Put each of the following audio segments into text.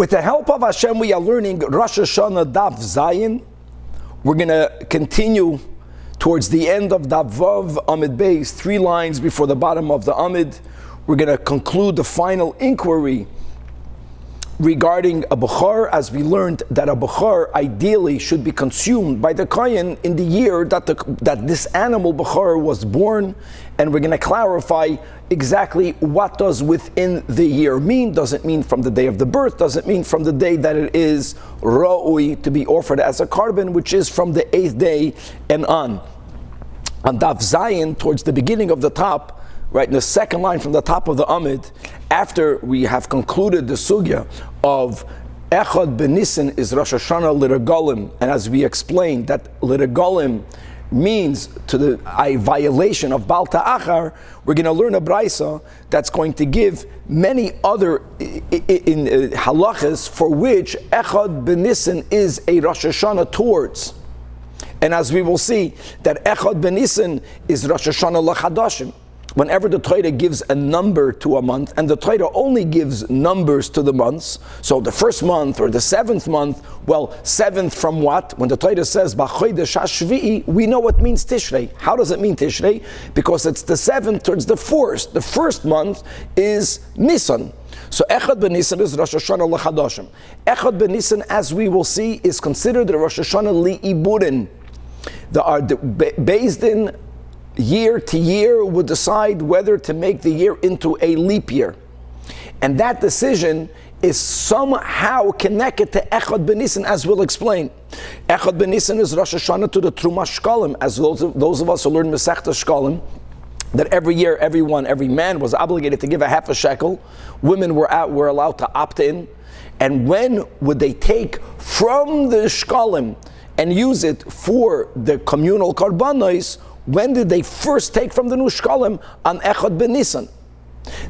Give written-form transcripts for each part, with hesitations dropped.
With the help of Hashem, we are learning Rosh Hashana Daf Zayin. We're going to continue towards the end of Daf Vav Amid Beis, 3 lines before the bottom of the Amid. We're going to conclude the final inquiry regarding a Bechor, as we learned that a Bechor ideally should be consumed by the Kohen in the year that this animal Bechor was born. And we're going to clarify exactly what does within the year mean. Does it mean from the day of the birth? Does it mean from the day that it is ra'ui to be offered as a carbon, which is from the 8th day and on? On Daf Zayin, towards the beginning of the top, right in the second line from the top of the Amid, after we have concluded the sugya of Echad ben Nissan is Rosh Hashana L'Regalim, and as we explained that L'Regalim means to a violation of Bal Ta'achar, we're going to learn a Braisa that's going to give many other halachas for which Echad ben Nissan is a Rosh Hashana towards. And as we will see, that Echad ben Nissan is Rosh Hashana L'Chadashim. Whenever the Torah gives a number to a month, and the Torah only gives numbers to the months, so the first month or the 7th month, well, 7th from what? When the Torah says, B'chodesh HaShvi'i, we know what means Tishrei. How does it mean Tishrei? Because it's the 7th towards the 4th. The first month is Nissan. So Echad ben Nissan is Rosh Hashana L'Chadashim. Echad ben Nissan, as we will see, is considered the Rosh Hashana Li'iburin. Based in year to year would decide whether to make the year into a leap year. And that decision is somehow connected to Echad ben Nissan, as we'll explain. Echad ben Nissan is Rosh Hashana to the Truma Shkalim, as those of us who learn Masechta Shkalim, that every year, every man was obligated to give a half a shekel. Women were allowed to opt in. And when would they take from the Shkalim and use it for the communal karbanos? When did they first take from the new Shkalim on Echad ben Nissan?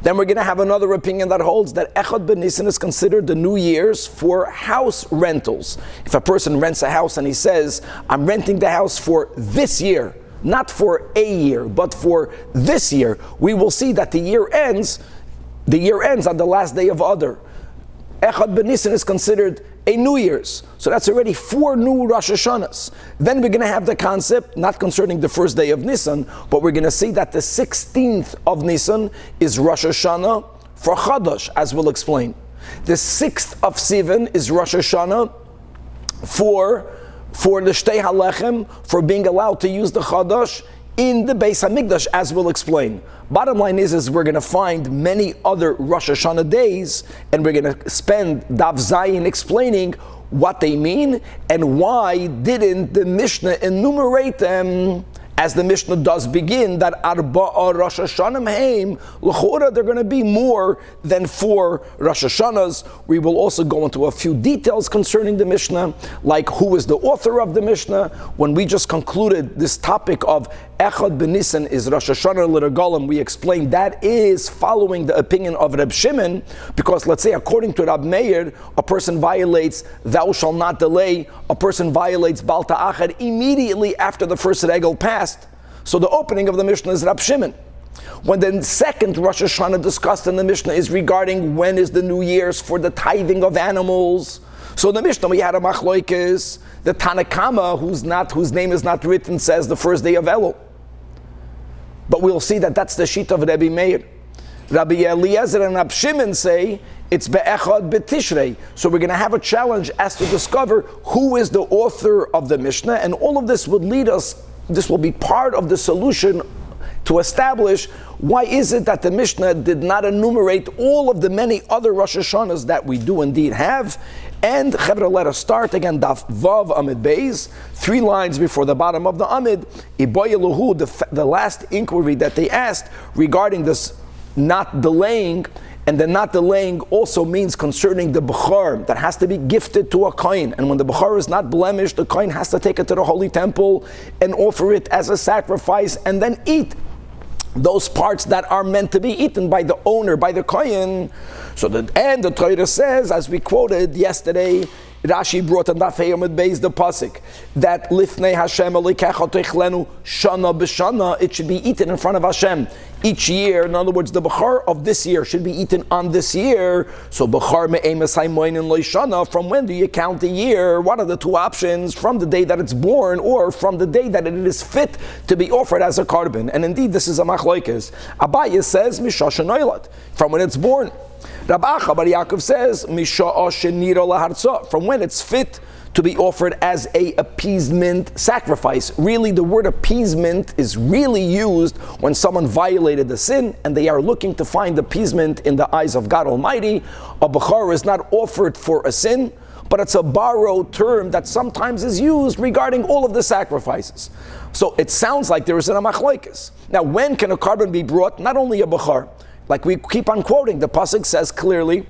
Then we're going to have another opinion that holds that Echad ben Nissan is considered the New Year's for house rentals. If a person rents a house and he says, I'm renting the house for this year, not for a year, but for this year, we will see that the year ends on the last day of Adar. Echad ben Nissan is considered a New Year's. So that's already 4 new Rosh Hashanahs. Then we're going to have the concept, not concerning the first day of Nissan, but we're going to see that the 16th of Nissan is Rosh Hashanah for Chadash, as we'll explain. The 6th of Sivan is Rosh Hashanah for the Shtei HaLechem, for being allowed to use the Chadash in the Beis HaMikdash, as we'll explain. Bottom line is we're going to find many other Rosh Hashanah days, and we're going to spend Daf Zayin explaining what they mean and why didn't the Mishnah enumerate them, as the Mishnah does begin, that Arba'a Rosh Hashanah Heim, L'chora, they're going to be more than 4 Rosh Hashanahs. We will also go into a few details concerning the Mishnah, like who is the author of the Mishnah. When we just concluded this topic of Echad ben Nissan is Rosh Hashana L'Regalim, we explained that is following the opinion of Reb Shimon, because let's say according to Rab Meir, a person violates thou shalt not delay, a person violates Bal Ta'achar immediately after the first regel passed. So the opening of the Mishnah is Rab Shimon. When the second Rosh Hashanah discussed in the Mishnah is regarding when is the New Year's for the tithing of animals. So in the Mishnah we had a machloikis, the Tanach whose name is not written, says the first day of Elul. But we'll see that that's the sheet of Rabbi Meir. Rabbi Eliezer and Rab Shimon say it's be'echad be'tishrei. So we're going to have a challenge as to discover who is the author of the Mishnah, and all of this would lead us, this will be part of the solution to establish why is it that the Mishnah did not enumerate all of the many other Rosh Hashanahs that we do indeed have. And Chevra, let us start again, Daf Vav Amid Beis, 3 lines before the bottom of the Amid. Elyahu, the last inquiry that they asked regarding this not delaying, and the not delaying also means concerning the Bechor that has to be gifted to a Kohen. And when the Bechor is not blemished, the Kohen has to take it to the Holy Temple and offer it as a sacrifice and then eat those parts that are meant to be eaten by the owner, by the Kohen. So the Torah says, as we quoted yesterday Rashi brought on Daf Heyamid Beis the pasuk that Lifnei Hashem Elikecha Techlenu Shana B'Shana, it should be eaten in front of Hashem each year. In other words, the Bechar of this year should be eaten on this year. So Bechar Me'emes Haimoinin Loishana, from when do you count the year? What are the two options? From the day that it's born or from the day that it is fit to be offered as a carbon? And indeed, this is a machlokes. Abaye says Mishasha Noilat, from when it's born. Rab Acha Bar Yaakov says from when it's fit to be offered as a appeasement sacrifice. Really, the word appeasement is really used when someone violated the sin and they are looking to find appeasement in the eyes of God Almighty. A bechar is not offered for a sin, but it's a borrowed term that sometimes is used regarding all of the sacrifices. So it sounds like there is an machlokes. Now, when can a carbon be brought? Not only a bechar. Like we keep on quoting, the pasuk says clearly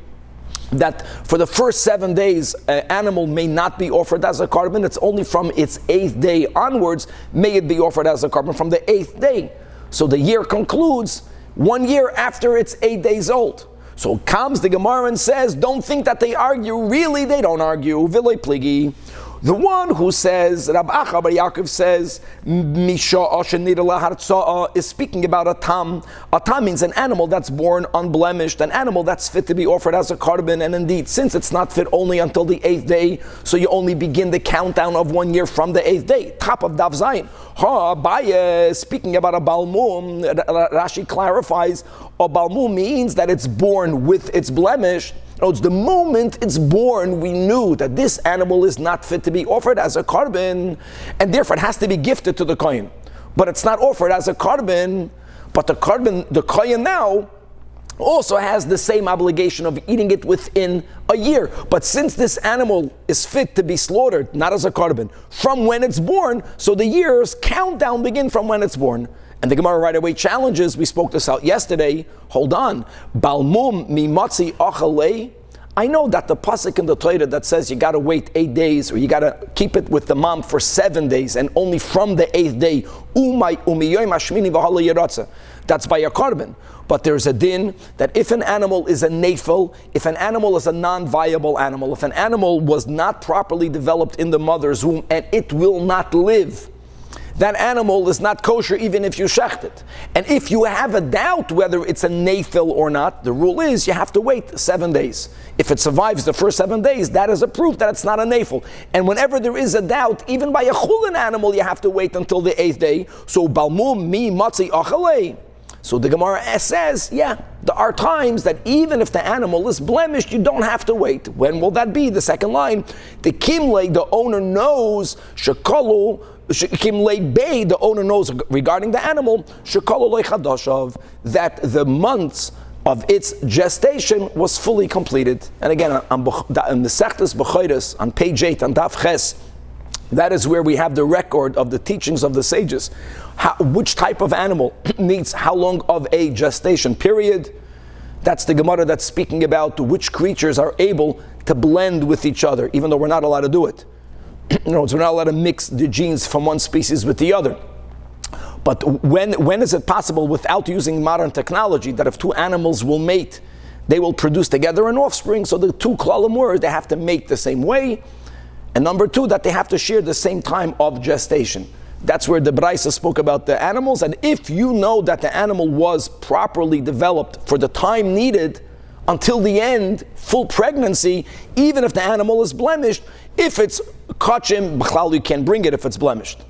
that for the first 7 days, an animal may not be offered as a carbon. It's only from its 8th day onwards may it be offered as a carbon, from the 8th day. So the year concludes 1 year after it's 8 days old. So comes the Gemara and says, don't think that they argue. Really, they don't argue. V'loi pligi. The one who says, Rab Acha Bar Yaakov says, is speaking about a tam. A tam means an animal that's born unblemished, an animal that's fit to be offered as a carbon. And indeed, since it's not fit only until the 8th day, so you only begin the countdown of 1 year from the 8th day. Top of Daf Zayin. Abaye, speaking about a balmum, Rashi clarifies, a balmum means that it's born with its blemish. It's the moment it's born, we knew that this animal is not fit to be offered as a carbon, and therefore it has to be gifted to the kohen. But it's not offered as a carbon, but the kohen now also has the same obligation of eating it within a year. But since this animal is fit to be slaughtered, not as a carbon, from when it's born, so the year's countdown begin from when it's born. And the Gemara right away challenges, we spoke this out yesterday, hold on, Balmum mimatzi achalei. I know that the pasuk in the Torah that says you got to wait 8 days, or you got to keep it with the mom for 7 days, and only from the 8th day, that's by a carbon. But there's a din that if an animal is a nafel, if an animal is a non-viable animal, if an animal was not properly developed in the mother's womb, and it will not live, that animal is not kosher even if you shecht it. And if you have a doubt whether it's a nafil or not, the rule is you have to wait 7 days. If it survives the first 7 days, that is a proof that it's not a nafil. And whenever there is a doubt, even by a chulin animal, you have to wait until the 8th day. So balmum mi matzi achalei. So the Gemara says, yeah, there are times that even if the animal is blemished, you don't have to wait. When will that be? The second line, the kimle, the owner knows, shekalu, kimle bay, the owner knows regarding the animal, shekalu loichadashav, that the months of its gestation was fully completed. And again, in the Sechtes B'choros, on page 8, on Daf Ches, that is where we have the record of the teachings of the sages. Which type of animal needs how long of a gestation period? That's the Gemara that's speaking about which creatures are able to blend with each other, even though we're not allowed to do it. We're not allowed to mix the genes from one species with the other. But when is it possible without using modern technology that if two animals will mate, they will produce together an offspring? So the two klalim were they have to mate the same way. And number two, that they have to share the same time of gestation. That's where the Braisa spoke about the animals. And if you know that the animal was properly developed for the time needed until the end, full pregnancy, even if the animal is blemished, if it's kachim, b'chlal, you can't bring it if it's blemished.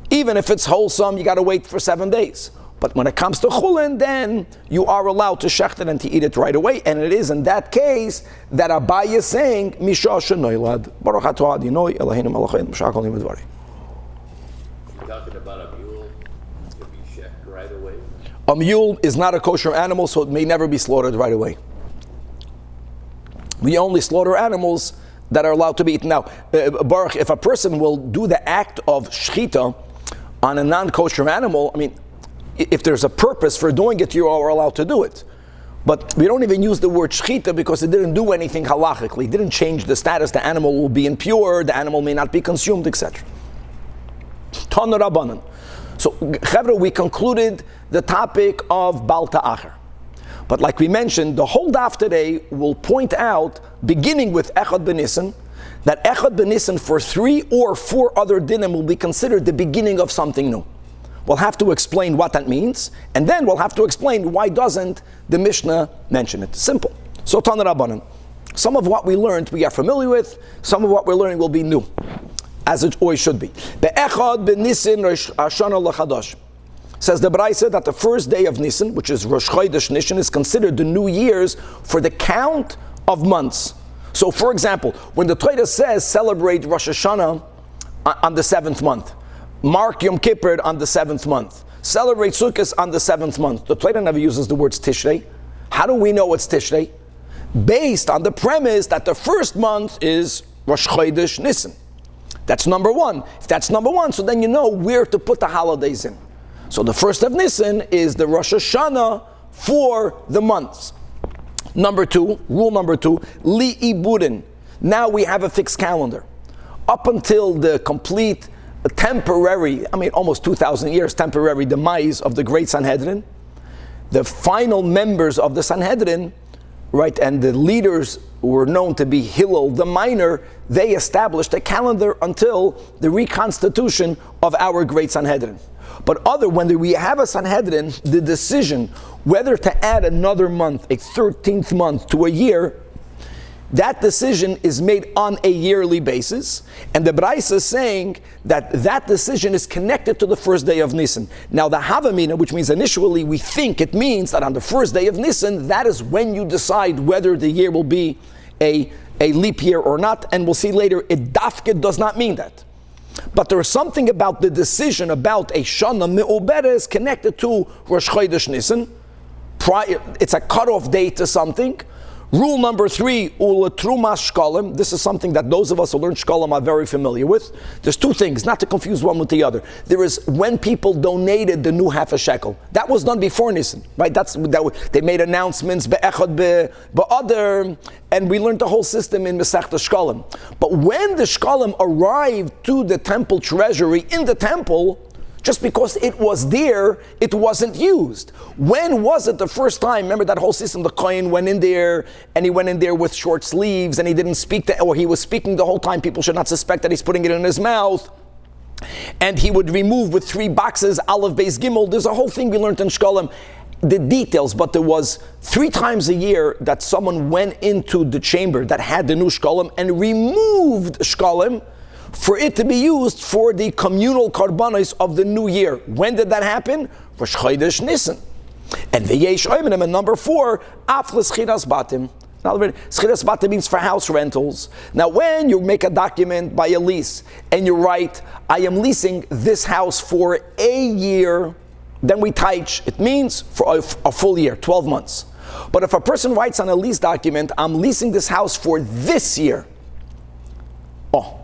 Even if it's wholesome, you got to wait for 7 days. But when it comes to chulin, then you are allowed to shecht it and to eat it right away. And it is in that case that Abaye is saying, Misha shenoilad. Baruch atah Adonai Eloheinu melech haolam kol yom v'dvarim. You're talking about a mule to be shecht right away? A mule is not a kosher animal, so it may never be slaughtered right away. We only slaughter animals that are allowed to be eaten. Now, Baruch, if a person will do the act of shechita on a non-kosher animal, I mean, if there's a purpose for doing it, you are allowed to do it. But we don't even use the word shechita because it didn't do anything halachically. It didn't change the status. The animal will be impure, the animal may not be consumed, etc. Tana Rabbanan. So, Chevra, we concluded the topic of Bal Ta'achar. But like we mentioned, the whole daf today will point out, beginning with Echad Ben Nissan, that Echad B'Nisan for 3 or 4 other dinim will be considered the beginning of something new. We'll have to explain what that means, and then we'll have to explain why doesn't the Mishnah mention it. Simple. So Tanach Rabbanan. Some of what we learned we are familiar with, some of what we're learning will be new, as it always should be. Be'echad b'Nisan Rosh Hashana l'chadash. Says the Braisa that the first day of Nisan, which is Rosh Chodesh Nissan, is considered the New Year's for the count of months. So for example, when the Torah says celebrate Rosh Hashana on the 7th month, mark Yom Kippur on the 7th month, celebrate Sukkot on the 7th month, the Torah never uses the words Tishrei. How do we know it's Tishrei? Based on the premise that the first month is Rosh Chodesh Nisan. That's number one. If that's number one, so then you know where to put the holidays in. So the first of Nisan is the Rosh Hashana for the months. Number two, rule number 2, Li Iburin. Now we have a fixed calendar. Up until the complete temporary, almost 2,000 years temporary demise of the great Sanhedrin, the final members of the Sanhedrin, right, and the leaders who were known to be Hillel the Minor, they established a calendar until the reconstitution of our great Sanhedrin. But when we have a Sanhedrin, the decision whether to add another month, a 13th month to a year, that decision is made on a yearly basis, and the Braisa is saying that decision is connected to the first day of Nisan. Now the Havamina, which means initially we think it means that on the first day of Nisan, that is when you decide whether the year will be a leap year or not, and we'll see later, it dafke does not mean that. But there is something about the decision about a Shana Me'uberes connected to Rosh Chodesh Nisan. It's a cutoff date to something. Rule number 3, Uletrumas Shkolim. This is something that those of us who learn Shkolim are very familiar with. There's 2 things, not to confuse one with the other. There is when people donated the new half a shekel. That was done before Nisan, right? They made announcements, be'echad be'adar, and we learned the whole system in Masechta Shkolim. But when the Shkolim arrived to the temple treasury in the temple, just because it was there, it wasn't used. When was it the first time? Remember that whole system, the Kohen went in there, and he went in there with short sleeves, and he didn't speak, or he was speaking the whole time. People should not suspect that he's putting it in his mouth. And he would remove with 3 boxes, Aleph, Beis, Gimel. There's a whole thing we learned in Shkolim, the details, but there was 3 times a year that someone went into the chamber that had the new Shkolim and removed Shkolim, for it to be used for the communal karbanos of the new year. When did that happen? Rosh Chodesh Nisan. And the Yesh Oimenim, and number 4, Afles Schiras Batim. Schiras Batim means for house rentals. Now when you make a document by a lease, and you write, I am leasing this house for a year, then we taich, it means for a full year, 12 months. But if a person writes on a lease document, I'm leasing this house for this year,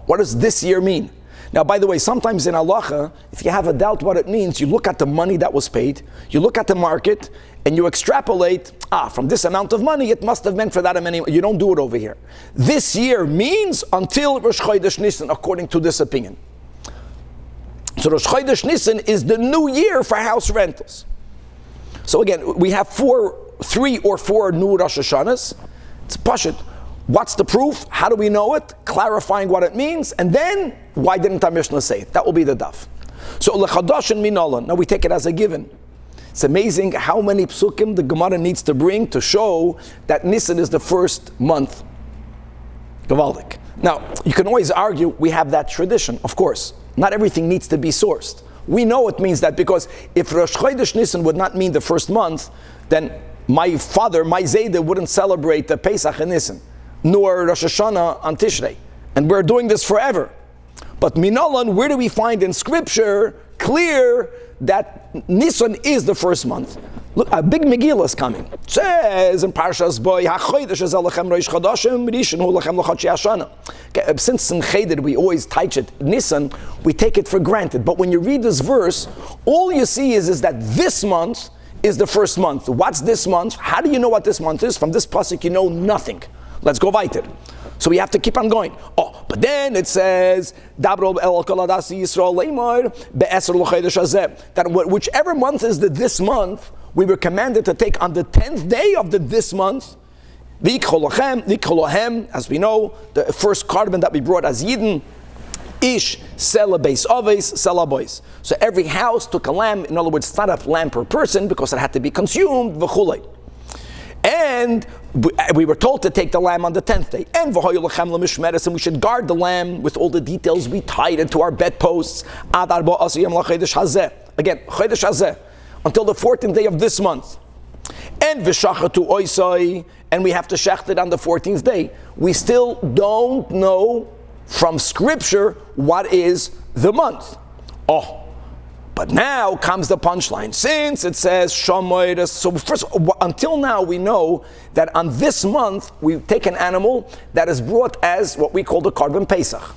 what does this year mean? Now, by the way, sometimes in halacha, if you have a doubt what it means, you look at the money that was paid, you look at the market, and you extrapolate, from this amount of money, it must have meant for that amount. You don't do it over here. This year means until Rosh Chodesh Nisan, according to this opinion. So Rosh Chodesh Nisan is the new year for house rentals. So again, we have 3 or 4 new Rosh Hashanas. It's pashut. What's the proof? How do we know it? Clarifying what it means, and then why didn't our Mishnah say it? That will be the daf. So lechadash and minolan. Now we take it as a given. It's amazing how many psukim the Gemara needs to bring to show that Nisan is the first month. Gavaldik. Now you can always argue we have that tradition. Of course, not everything needs to be sourced. We know it means that because if Rosh Chodesh Nisan would not mean the first month, then my father, my Zayda, wouldn't celebrate the Pesach in Nisan, nor Rosh Hashana on Tishrei. And we're doing this forever. But Minolan, where do we find in Scripture clear that Nisan is the first month? Look, a big Megillah is coming. It says in Parshas Boy, since in Cheder we always teach it, Nisan, we take it for granted. But when you read this verse, all you see is that this month is the first month. What's this month? How do you know what this month is? From this pasuk you know nothing. Let's go weiter. So we have to keep on going. But then it says that whichever month is this month, we were commanded to take on the 10th day of this month V'ikolohem, as we know, the first carbon that we brought as Yidden, Ish, Sela Beis Oves, Sela Bois. So every house took a lamb. In other words, it's not a lamb per person because it had to be consumed, v'chulei. And we were told to take the lamb on the 10th day. And we should guard the lamb with all the details. We tied it to our bedposts. Again, Chodesh Hazeh, until the 14th day of this month. And v'shachatu oisai, and we have to shecht it on the 14th day. We still don't know from Scripture what is the month. But now comes the punchline. Since it says Shamoides, so first, until now we know that on this month we take an animal that is brought as what we call the Korban Pesach.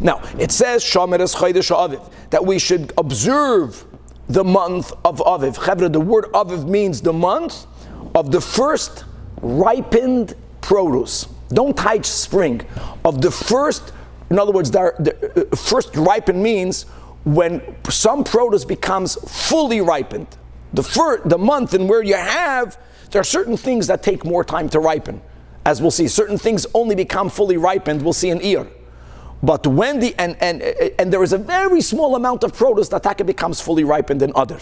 Now it says Shamoides Chodesh Aviv, that we should observe the month of Aviv. Chevra, the word Aviv means the month of the first ripened produce. Don't touch spring. Of the first, in other words, the first ripened means when some produce becomes fully ripened. The month in where there are certain things that take more time to ripen. As we'll see, certain things only become fully ripened, we'll see in Iyar. But when and there is a very small amount of produce that becomes fully ripened in other.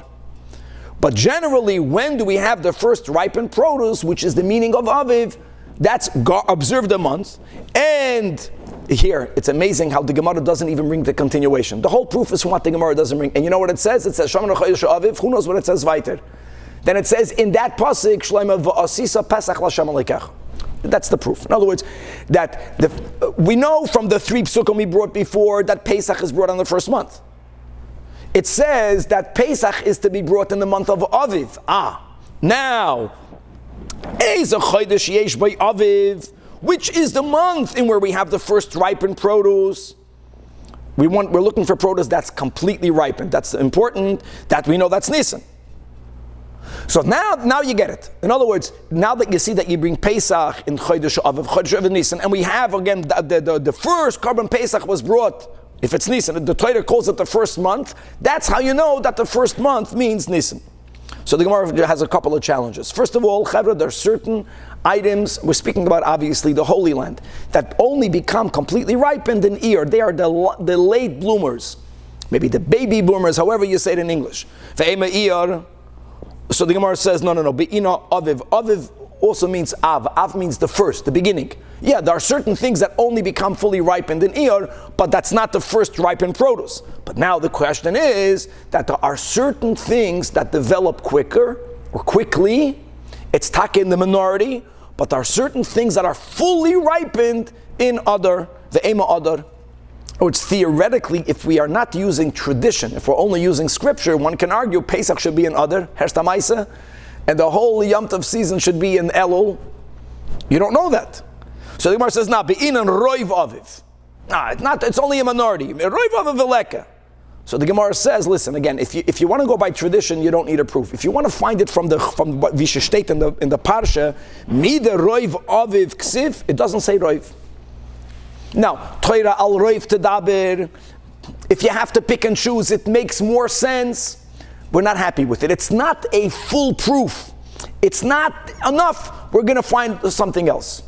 But generally, when do we have the first ripened produce, which is the meaning of Aviv? That's observe the month. And here, it's amazing how the Gemara doesn't even bring the continuation. The whole proof is from what the Gemara doesn't bring. And you know what it says? It says, Shaman Chodesh Aviv. Who knows what it says weiter? Then it says, in that pasuk, Shleima v'asisa Pesach l'Shem Alekecha. That's the proof. In other words, that we know from the 3 psukim we brought before that Pesach is brought on the first month. It says that Pesach is to be brought in the month of Aviv. Now, Eiz Chodesh yesh by Aviv, which is the month in where we have the first ripened produce. We're looking for produce that's completely ripened. That's important that we know that's Nissan. So now you get it. In other words, now that you see that you bring Pesach in Chodesh Aviv, Chodesh Aviv Nissan, and we have again the first Korban Pesach was brought, if it's Nissan, the Torah calls it the first month, that's how you know that the first month means Nissan. So the Gemara has a couple of challenges. First of all, Chevra, there are certain items, we're speaking about obviously the Holy Land, that only become completely ripened in Iyar. They are the late bloomers, maybe the baby bloomers, however you say it in English. Ve'ema Iyar. So the Gemara says, no. Be'ina Aviv. Aviv also means Av. Av means the first, the beginning. Yeah, there are certain things that only become fully ripened in Iyar, but that's not the first ripened produce. But now the question is that there are certain things that develop quicker or quickly. It's taka in the minority, but there are certain things that are fully ripened in other, the ema other. Or it's theoretically, if we are not using tradition, if we're only using Scripture, one can argue Pesach should be in other, Hershta Maisa, and the whole Yom Tov season should be in Elul. You don't know that. So the Gemara says, be'inan roiv aviv. It's not. It's only a minority. Roiv aviv veleka. So the Gemara says, listen again. If you want to go by tradition, you don't need a proof. If you want to find it from what we should state in the parsha, mida roiv aviv ksiv, it doesn't say roiv. Now, Torah al roiv tedaber. If you have to pick and choose, it makes more sense. We're not happy with it. It's not a full proof. It's not enough. We're going to find something else.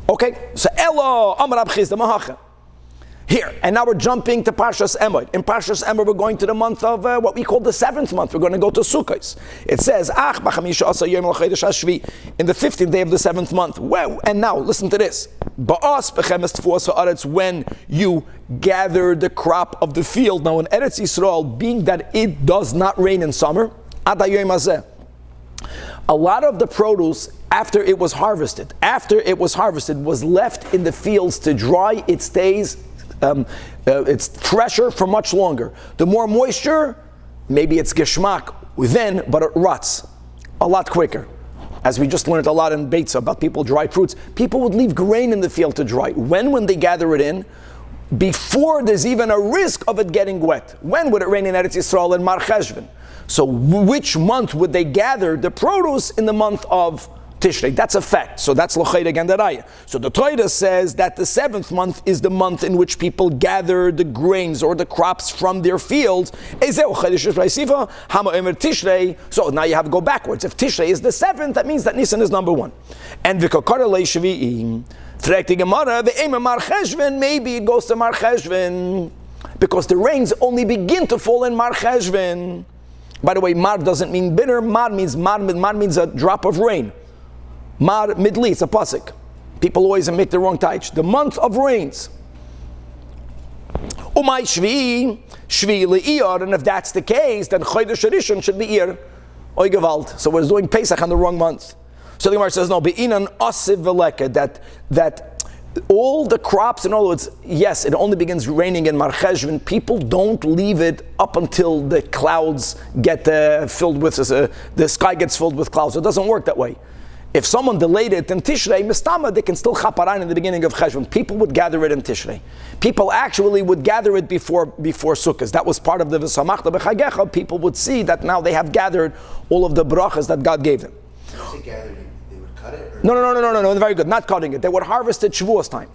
Okay, so Elo Amar Rab Chizda Mahacha. Here, and now we're jumping to Parshas Emor. In Parshas Emor, we're going to the month of what we call the 7th month. We're going to go to Sukkot. It says, in the 15th day of the 7th month. Well, and now listen to this. When you gather the crop of the field. Now in Eretz Yisrael, being that it does not rain in summer, a lot of the produce after it was harvested, was left in the fields to dry. It stays, it's fresher for much longer. The more moisture, maybe it's geschmack then, but it rots a lot quicker. As we just learned a lot in Beitza about people dry fruits, people would leave grain in the field to dry. When they gather it in, before there's even a risk of it getting wet. When would it rain in Eretz Yisrael and Mar Cheshvan? So which month would they gather the produce? In the month of Tishrei. That's a fact. So that's L'chayda Gandaraya. So the Torah says that the 7th month is the month in which people gather the grains or the crops from their fields. So now you have to go backwards. If Tishrei is the 7th, that means that Nissan is number 1. And maybe it goes to Mar Cheshvan because the rains only begin to fall in Mar Cheshvan. By the way, Mar doesn't mean bitter. Mar means a drop of rain. Mar Midli, it's a pasuk. People always make the wrong taich. The month of rains. Umay Shvi le'iyar, and if that's the case, then Chodesh Rishon should be Ir. Oy Gewalt. So we're doing Pesach on the wrong month. So the Gemara says, no, be'inan asiv veleka, that all the crops, in other words, yes, it only begins raining in Mar Cheshvan. People don't leave it up until the clouds get filled with, the sky gets filled with clouds. It doesn't work that way. If someone delayed it in Tishrei, Mistama, they can still chaparan in the beginning of Cheshvan. People would gather it in Tishrei. People actually would gather it before Sukkot. That was part of the V'samachta b'chagecha. People would see that now they have gathered all of the brachas that God gave them. When you say gathered, they would cut it? No, very good. Not cutting it. They would harvest it Shavuos time.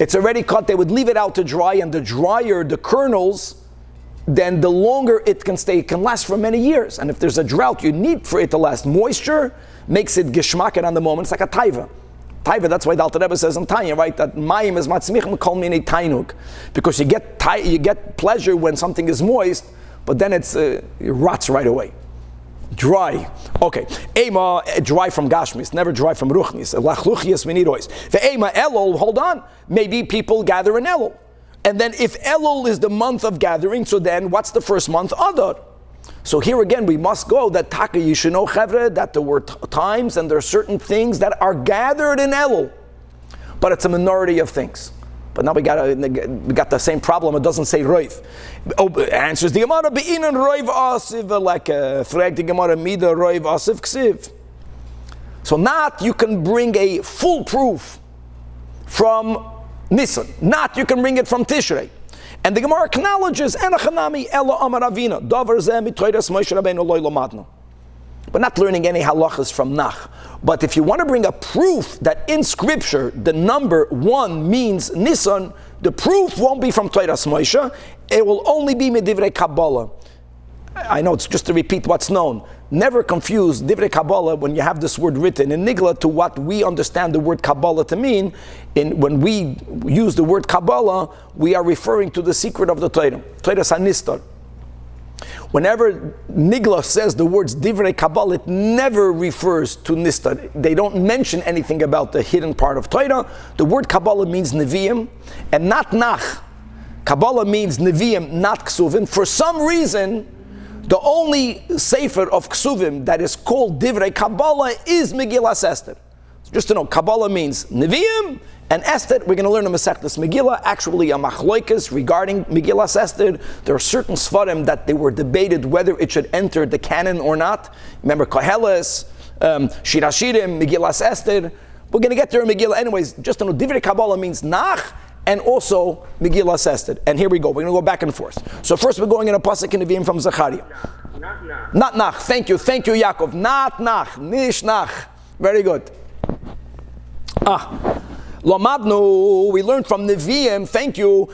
It's already cut. They would leave it out to dry, and the drier the kernels, then the longer it can stay. It can last for many years. And if there's a drought, you need for it to last. Moisture makes it geschmacken on the moment. It's like a taiva. Taiva, that's why the Alter Rebbe says in Tanya, right, that mayim is matzmichim kol minei tainug. Because you get pleasure when something is moist, but then it rots right away. Dry. Okay. Ema, dry from Gashmis, never dry from Ruchnis. Lachluchias minirois. The Ema Elul, hold on. Maybe people gather in Elul. And then if Elul is the month of gathering, so then what's the first month? Adar. So here again, we must go that Taka Yishino Chevre, that there were times and there are certain things that are gathered in Elul. But it's a minority of things. But now we got the same problem. It doesn't say Roiv. Answers the Gemara, Be'inan Roiv Asiv Veleka. Frag the Gemara, Mida Roiv Asiv Ksiv. So not you can bring a full proof from Nissan. Not you can bring it from Tishrei. And the Gemara acknowledges, Enachanami Ella Amar Avina, Davar Zeh Mitoiras Moshe Rabbeinu Loi Lomadno. We're not learning any halachas from Nach. But if you want to bring a proof that in Scripture the number 1 means Nissan, the proof won't be from Toiras Moshe. It will only be Medivrei Kabbalah. I know it's just to repeat what's known. Never confuse Divrei Kabbalah when you have this word written in Nigla to what we understand the word Kabbalah to mean. When we use the word Kabbalah, we are referring to the secret of the Torah. Torah Sanistar. Whenever Nigla says the words Divrei Kabbalah, it never refers to Nistar. They don't mention anything about the hidden part of Torah. The word Kabbalah means Nevi'im and not Nach. Kabbalah means Nevi'im, not Ksuvim. For some reason, the only sefer of Ksuvim that is called Divrei Kabbalah is Megillas Esther. Just to know, Kabbalah means Nevi'im and Esther. We're going to learn in Masechtas Megillah, actually a machloikas regarding Megillas Esther. There are certain Sfarim that they were debated whether it should enter the canon or not. Remember Koheles, Shir Hashirim, Megillas Esther. We're going to get there in Megillah. Anyways, just to know, Divrei Kabbalah means Nach, and also Megillas Esther. And here we go. We're going to go back and forth. So first we're going in a pasuk in Nevi'im from Zechariah. Not Nach. Thank you, Yaakov. Not Nach. Nish Nach. Very good. Lamadnu, we learned from Nevi'im, thank you,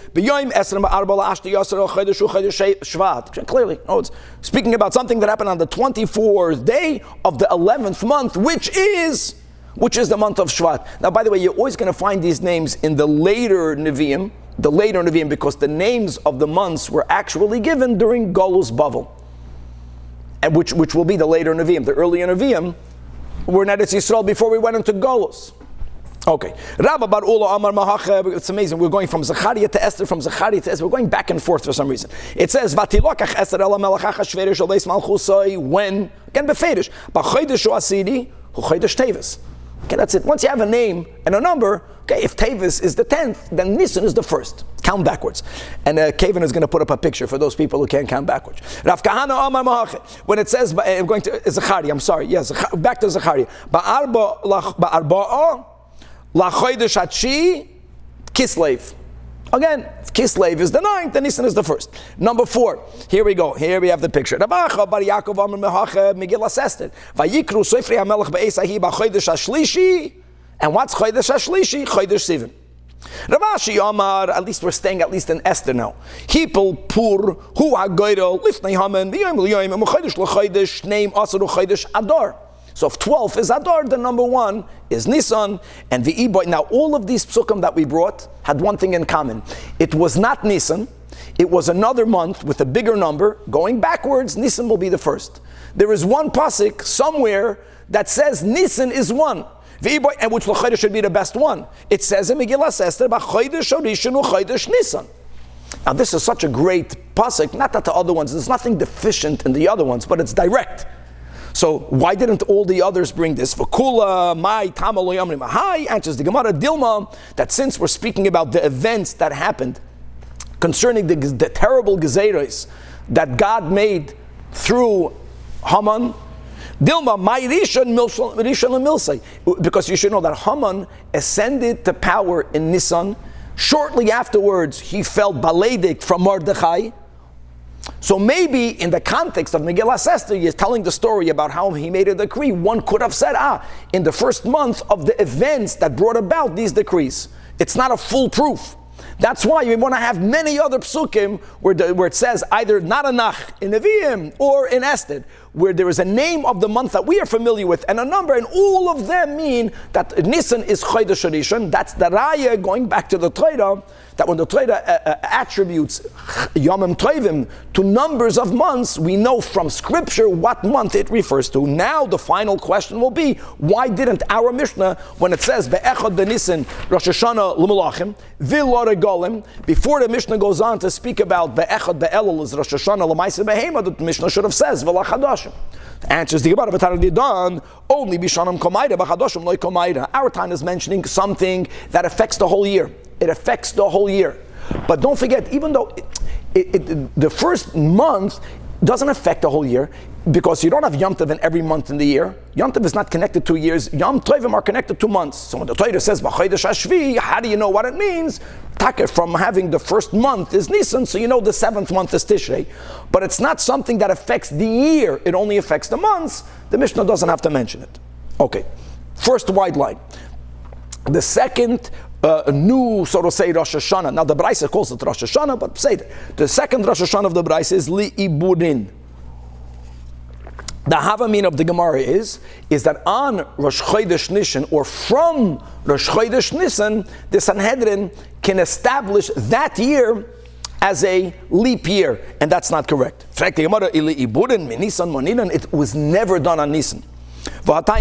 clearly, it's speaking about something that happened on the 24th day of the 11th month, which is the month of Shvat. Now, by the way, you're always going to find these names in the later Nevi'im, because the names of the months were actually given during Golus Bavel, and which will be the later Nevi'im. The earlier Nevi'im were in Eretz Yisrael before we went into Golus. Okay. Rabba Bar Ula Amar Mahache, it's amazing. We're going from Zechariah to Esther, from Zechariah to Esther. We're going back and forth for some reason. It says, Vatilokach Esther Ela Melachach HaShverish Oleis Malchusai, when? Again, Beferish. B'chodesh Asiri, Hu Chodesh Tevis. Okay, that's it. Once you have a name and a number, okay, if Tevis is the 10th, then Nissan is the 1st. Count backwards. And Kevin is going to put up a picture for those people who can't count backwards. Rav Kahana Amar Mahache. When it says, I'm going to Zechariah, I'm sorry. Yes, back to Zechariah. Ba'arba'a La Chodesh Hatshi Kislev. Again, Kislev is the 9th, and Nissan is the 1st. Number 4, here we go. Here we have the picture. Megillah Sester. Vayikru Sofri HaMelech Be'esahi B'chodesh HaShlishi. And what's Chodesh HaShlishi? Chodesh Sivan. Ravashi Amar, at least we're staying at least in Esther now. Hipel Pur Hu HaGoyrel Lifnei Haman V'yom L'yom M'chodesh L'chodesh Neim Asaru Chodesh Adar. So if 12 is Adar, then number 1 is Nissan and the Iboy. Now all of these psukim that we brought had one thing in common. It was not Nissan. It was another month with a bigger number. Going backwards, Nissan will be the 1st. There is one pasuk somewhere that says Nissan is 1. And which l'chodesh should be the best one. It says in Megillah Esther, "B'chodesh Rishon u'chodesh Nissan." Now this is such a great pasuk. Not that the other ones, there's nothing deficient in the other ones, but it's direct. So why didn't all the others bring this? V'kula mai tama lo yamrim ahai, answers the Gemara Dilma, that since we're speaking about the events that happened concerning the terrible gezeros that God made through Haman, Dilma mai rishon milsai, because you should know that Haman ascended to power in Nissan. Shortly afterwards, he felt baleidik from Mordechay. So maybe in the context of Megillah Esther, he is telling the story about how he made a decree. One could have said, in the first month of the events that brought about these decrees. It's not a full proof. That's why we want to have many other psukim where it says either not Tanach in Nevi'im or in Esther, where there is a name of the month that we are familiar with and a number, and all of them mean that Nissan is Chodesh Rishon. That's the Raya, going back to the Torah, that when the Torah attributes Yomim Tovim to numbers of months, we know from Scripture what month it refers to. Now the final question will be, why didn't our Mishnah, when it says Be'echad B'Nisan Rosh Hashana L'Melachim V'lo Regalim, before the Mishnah goes on to speak about Be'echad Be'elul is Rosh Hashana L'Maaseh Behema, the Mishnah should have says V'la Chadashim. The answer is the Gemara B'Taradi done only B'Shanam Komayda B'Chadashim Loi Komayda. Our time is mentioning something that affects the whole year. It affects the whole year. But don't forget, even though the first month doesn't affect the whole year, because you don't have Yom Tov in every month in the year. Yom Tov is not connected to years. Yom Tovim are connected to months. So when the Torah says B'chodesh HaShvi, how do you know what it means? Taka, from having the first month is Nissan, so you know the 7th month is Tishrei. But it's not something that affects the year. It only affects the months. The Mishnah doesn't have to mention it. Okay, first wide line. The second new, so to say, Rosh Hashana. Now the Braisa calls it Rosh Hashana, but say that. The second Rosh Hashana of the Braisa is Li Iburin. The Havamin of the Gemara is that on Rosh Chodesh Nissan, or from Rosh Chodesh Nissan, the Sanhedrin can establish that year as a leap year, and that's not correct. It was never done on Nissan.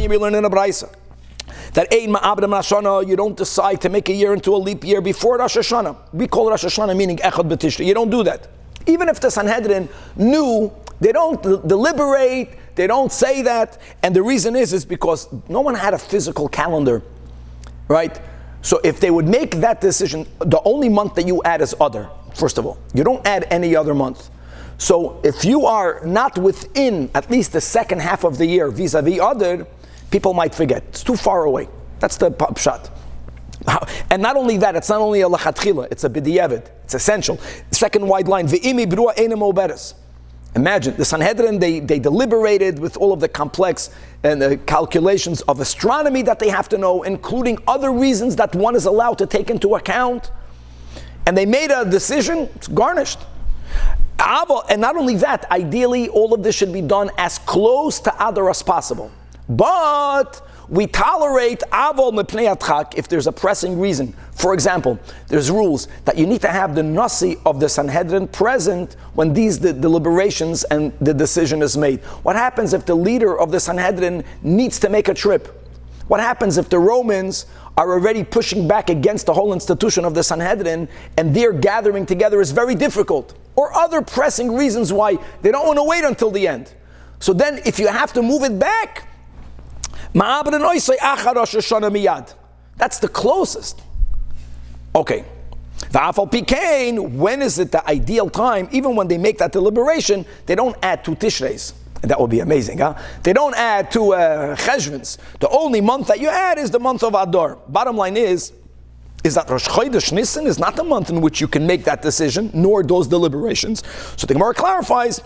We learn in the Braisa that you don't decide to make a year into a leap year before Rosh Hashana. We call Rosh Hashana meaning Echad B'Tishri. You don't do that. Even if the Sanhedrin knew, they don't deliberate, they don't say that. And the reason is because no one had a physical calendar, right? So if they would make that decision, the only month that you add is Adar, first of all. You don't add any other month. So if you are not within at least the second half of the year vis-a-vis Adar, people might forget. It's too far away. That's the pshat. And not only that, it's not only a lachatchila, it's a b'diavad. It's essential. Second wide line, ve'imi brua einem oberes. Imagine, the Sanhedrin, they deliberated with all of the complex and the calculations of astronomy that they have to know, including other reasons that one is allowed to take into account. And they made a decision, it's garnished. And not only that, ideally, all of this should be done as close to Adar as possible. But we tolerate avol mepnei adchak if there's a pressing reason. For example, there's rules that you need to have the nasi of the Sanhedrin present when these deliberations and the decision is made. What happens if the leader of the Sanhedrin needs to make a trip? What happens if the Romans are already pushing back against the whole institution of the Sanhedrin and their gathering together is very difficult? Or other pressing reasons why they don't want to wait until the end. So then if you have to move it back, that's the closest. Okay. When is it the ideal time? Even when they make that deliberation, they don't add 2 Tishreis. That would be amazing, huh? They don't add 2 Cheshvins. The only month that you add is the month of Adar. Bottom line is, is that Rosh Chodesh Nissan is not the month in which you can make that decision, nor those deliberations. So the Gemara clarifies,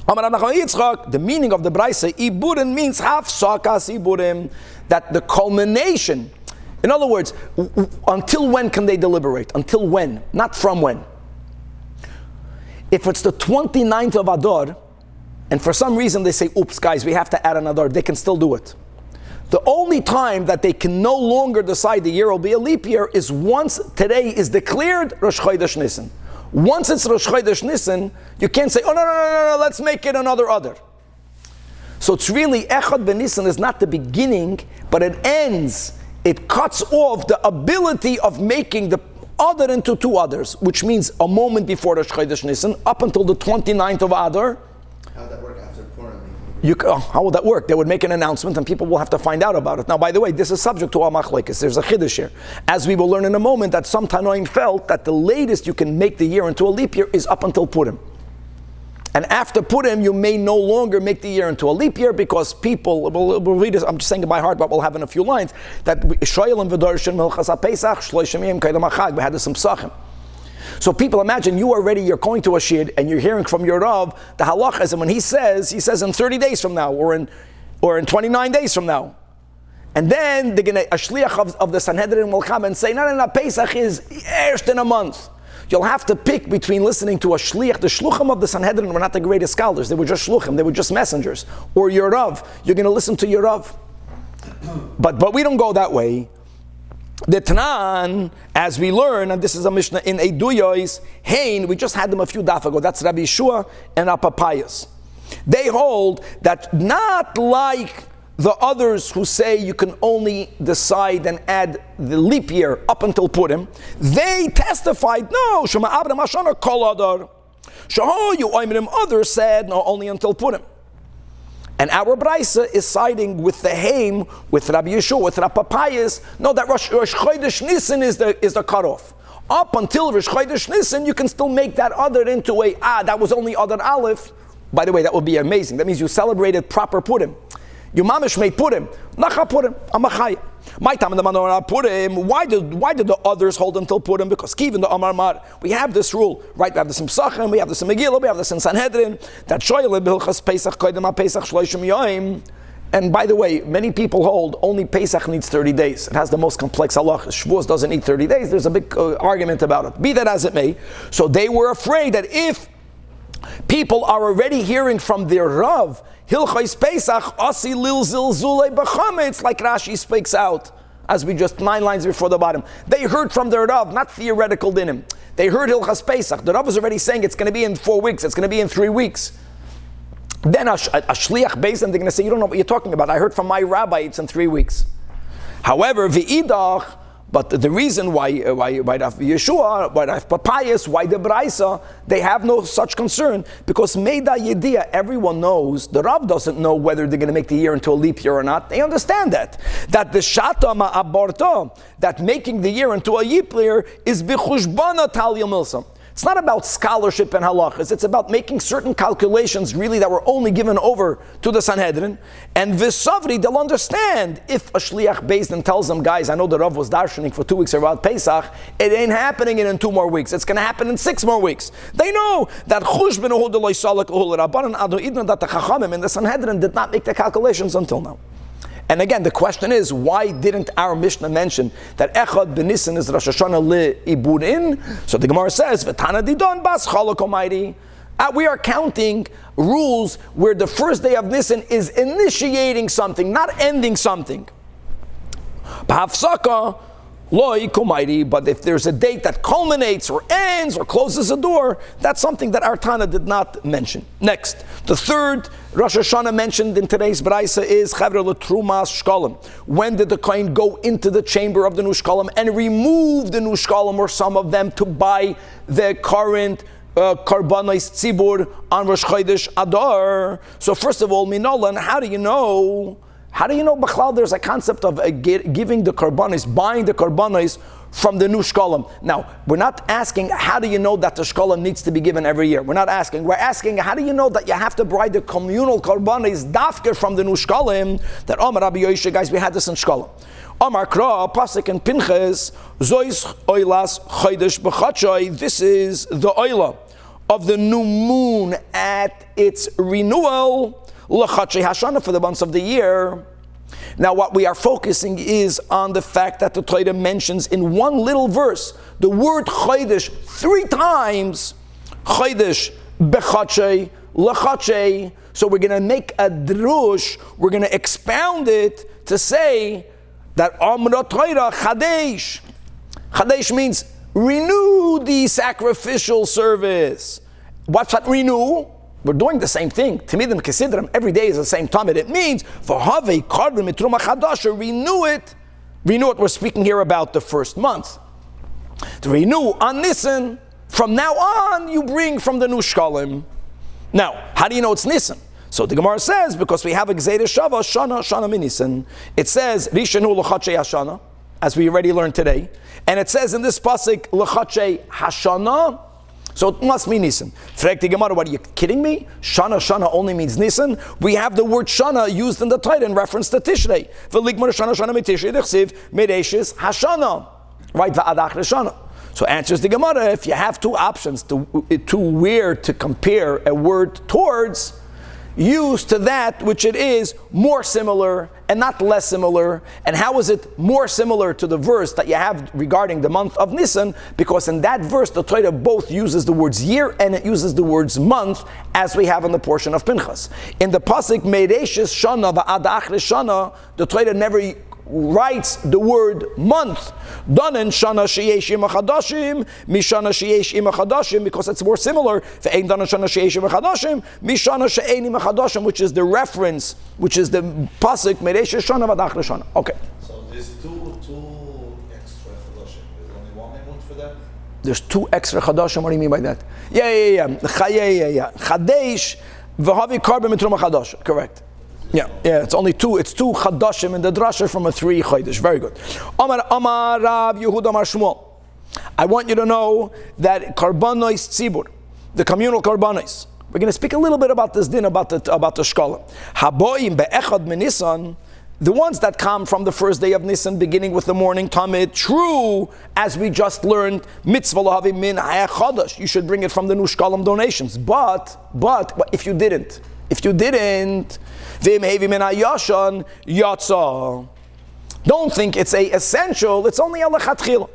the meaning of the Braisa, Iburim means hafsakas Iburim, that the culmination, in other words, until when can they deliberate? Until when? Not from when. If it's the 29th of Adar, and for some reason they say, oops guys, we have to add an Adar, they can still do it. The only time that they can no longer decide the year will be a leap year is once today is declared Rosh Chodesh Nissan. Once it's Rosh Chodesh Nissan, you can't say, oh no, let's make it another Adar. So it's really, Echad ben Nissan is not the beginning, but it ends. It cuts off the ability of making the Adar into two others, which means a moment before Rosh Chodesh Nissan, up until the 29th of Adar. How would that work after Purim? How would that work? They would make an announcement and people will have to find out about it. Now, by the way, this is subject to Amachlekes. There's a chiddush here. As we will learn in a moment, that some Tanoim felt that the latest you can make the year into a leap year is up until Purim. And after Purim, you may no longer make the year into a leap year because people, we'll read this, I'm just saying it by heart, but we'll have in a few lines, that Shoyel and V'dorshin Milchas Pesach, Shloishim Yom Kaidam HaChag, we had this in Pesachim. So people imagine you're going to a shiur and you're hearing from your Rav the halachas, and when he says in 30 days from now or in 29 days from now. And then they're going to, a shliach of the Sanhedrin will come and say, no, Pesach is erst in a month. You'll have to pick between listening to a shliach. The shluchim of the Sanhedrin were not the greatest scholars. They were just shluchim. They were just messengers. Or your Rav. You're going to listen to your Rav. But we don't go that way. The Tanan, as we learn, and this is a Mishnah in Eiduyois, Hain, we just had them a few daf ago. That's Rabbi Yeshua and Apapayas. They hold that not like the others who say you can only decide and add the leap year up until Purim, they testified, no, Shema Abram Hashanah Kol Adar. Shahoyu Oimrim, others said, no, only until Purim. And our Braisa is siding with the Haim, with Rabbi Yeshua, with Rapapayas, no, that Rosh Chodesh Nissan is the cutoff. Up until Rosh Chodesh Nissan, you can still make that other into that was only Adar Aleph. By the way, that would be amazing. That means you celebrated proper Purim. You mamish made Purim. Nacha Purim, Amachaya. My time in the Manorah Purim, why did the others hold until Purim? Because even the Amar Mar, we have this rule, right? We have this in Pesachim, we have this in Megillah, we have this in Sanhedrin, that Shoyel B'Hilchas Pesach Koydem Pesach Shloishim Yoim. And by the way, many people hold only Pesach needs 30 days. It has the most complex halachas. Shavuos doesn't need 30 days. There's a big argument about it. Be that as it may. So they were afraid that if people are already hearing from their Rav, Hilchais Pesach, Asi Lil Zil Zulei B'chametz, like Rashi speaks out, as we just 9 lines before the bottom. They heard from their Rav, not theoretical dinim. They heard Hilchas Pesach. The Rav is already saying it's going to be in 4 weeks, it's going to be in 3 weeks. Then a shliach based, and they're going to say, you don't know what you're talking about. I heard from my rabbi it's in 3 weeks. However, v'idach, but the reason why Yeshua, why Papayas, why the Braisa, they have no such concern, because Meida Yediyah, everyone knows, the Rav doesn't know whether they're going to make the year into a leap year or not. They understand that the Shata Ma'aborta, that making the year into a leap year is B'chushbana Talia Milsam. It's not about scholarship and halachas. It's about making certain calculations really that were only given over to the Sanhedrin. And V'savri, they'll understand if a shliach based and tells them, guys, I know the Rav was darshaning for 2 weeks about Pesach. It ain't happening in 2 more weeks. It's going to happen in 6 more weeks. They know that that the Chachamim and the Sanhedrin did not make the calculations until now. And again, the question is, why didn't our Mishnah mention that Echad b'Nissan is Rosh Hashana li-iburin? So the Gemara says, V'tana didon bas chalak omayri. We are counting rules where the first day of Nissan is initiating something, not ending something. B'hafsaka loi komayri. But if there's a date that culminates or ends or closes a door, that's something that our Tana did not mention. Next, the third Rosh Hashana mentioned in today's Braisa is Chavre L'Trumas Shkolim. When did the Kohen go into the chamber of the Nushkolim and remove the Nushkolim or some of them to buy the current Karbanos Tzibur on Rosh Chodesh Adar? So first of all, Minolan, how do you know? B'chlal, there's a concept of giving the Karbanos, buying the Karbanos from the new shkolim. Now, we're not asking, how do you know that the shkolim needs to be given every year? We're not asking. We're asking, how do you know that you have to buy the communal karbanis dafker from the new shkolim? That Rabbi Yoshe, guys, we had this in shkolim. Amar Kra, Pasuk and Pinchas, Zois Oilas Chodesh B'Chadshai. This is the Oila of the new moon at its renewal, L'Chadshai Hashanah, for the months of the year. Now what we are focusing is on the fact that the Torah mentions in one little verse the word Chodesh 3 times, Chodesh B'Chadshai, L'Chadshai. So we're going to make a drush, we're going to expound it to say that Amra Torah Chadesh. Chadesh means renew the sacrificial service. What's that renew? We're doing the same thing. Timidim Kesidram, every day is the same time. It means for Have Koren Mitruma Chadasha, renew it. Renew it. We're speaking here about the first month. To renew on Nissan, from now on you bring from the new Shkalim. Now, how do you know it's Nissan? So the Gemara says, because we have a Gzeira Shava, Shana min Nissan. It says, Rishonu L'Chadshei Hashanah, as we already learned today. And it says in this pasuk, L'Chadshei Hashanah, so it must mean Nissan. Frek the Gemara, what are you kidding me? Shana only means Nissan. We have the word Shana used in the Torah in reference to Tishrei. V'ligmar Shana miTishrei d'chsiv Mereishis Hashanah. Right, v'adach Shana. So answers the Gemara, if you have 2 options to where to compare a word towards, use to that which it is more similar and not less similar. And how is it more similar to the verse that you have regarding the month of Nissan? Because in that verse, the Torah both uses the words year and it uses the words month, as we have in the portion of Pinchas. In the pasuk Mereishis Shana v'ad achre Shana, the Torah never writes the word month. Danen shana sheyesh im chadashim, mishana sheyesh im chadashim, because it's more similar. Ve'ein danen shana sheyesh im chadashim, mishana she'ein im chadashim, which is the reference, which is the pasuk mereish shana v'adach shana. Okay. So there's two extra chadashim. There's only one emut for that. There's 2 extra chadashim. What do you mean by that? Yeah. Chadesh v'havi karben mitruma chadash. Correct. Yeah, it's only 2. It's 2 chadashim in the drasha from a 3 chodesh. Very good. Amar Rav Yehuda Amar Shmuel. I want you to know that karbanos tzibur, the communal karbanos. We're going to speak a little bit about this din, about the shkala. Haboim be'echad min Nissan, the ones that come from the first day of Nissan, beginning with the morning tamid. True, as we just learned, mitzvah lahavi min ha'echadash. You should bring it from the new shkalim donations. But if you didn't. Don't think it's a essential, it's only a lechatchila.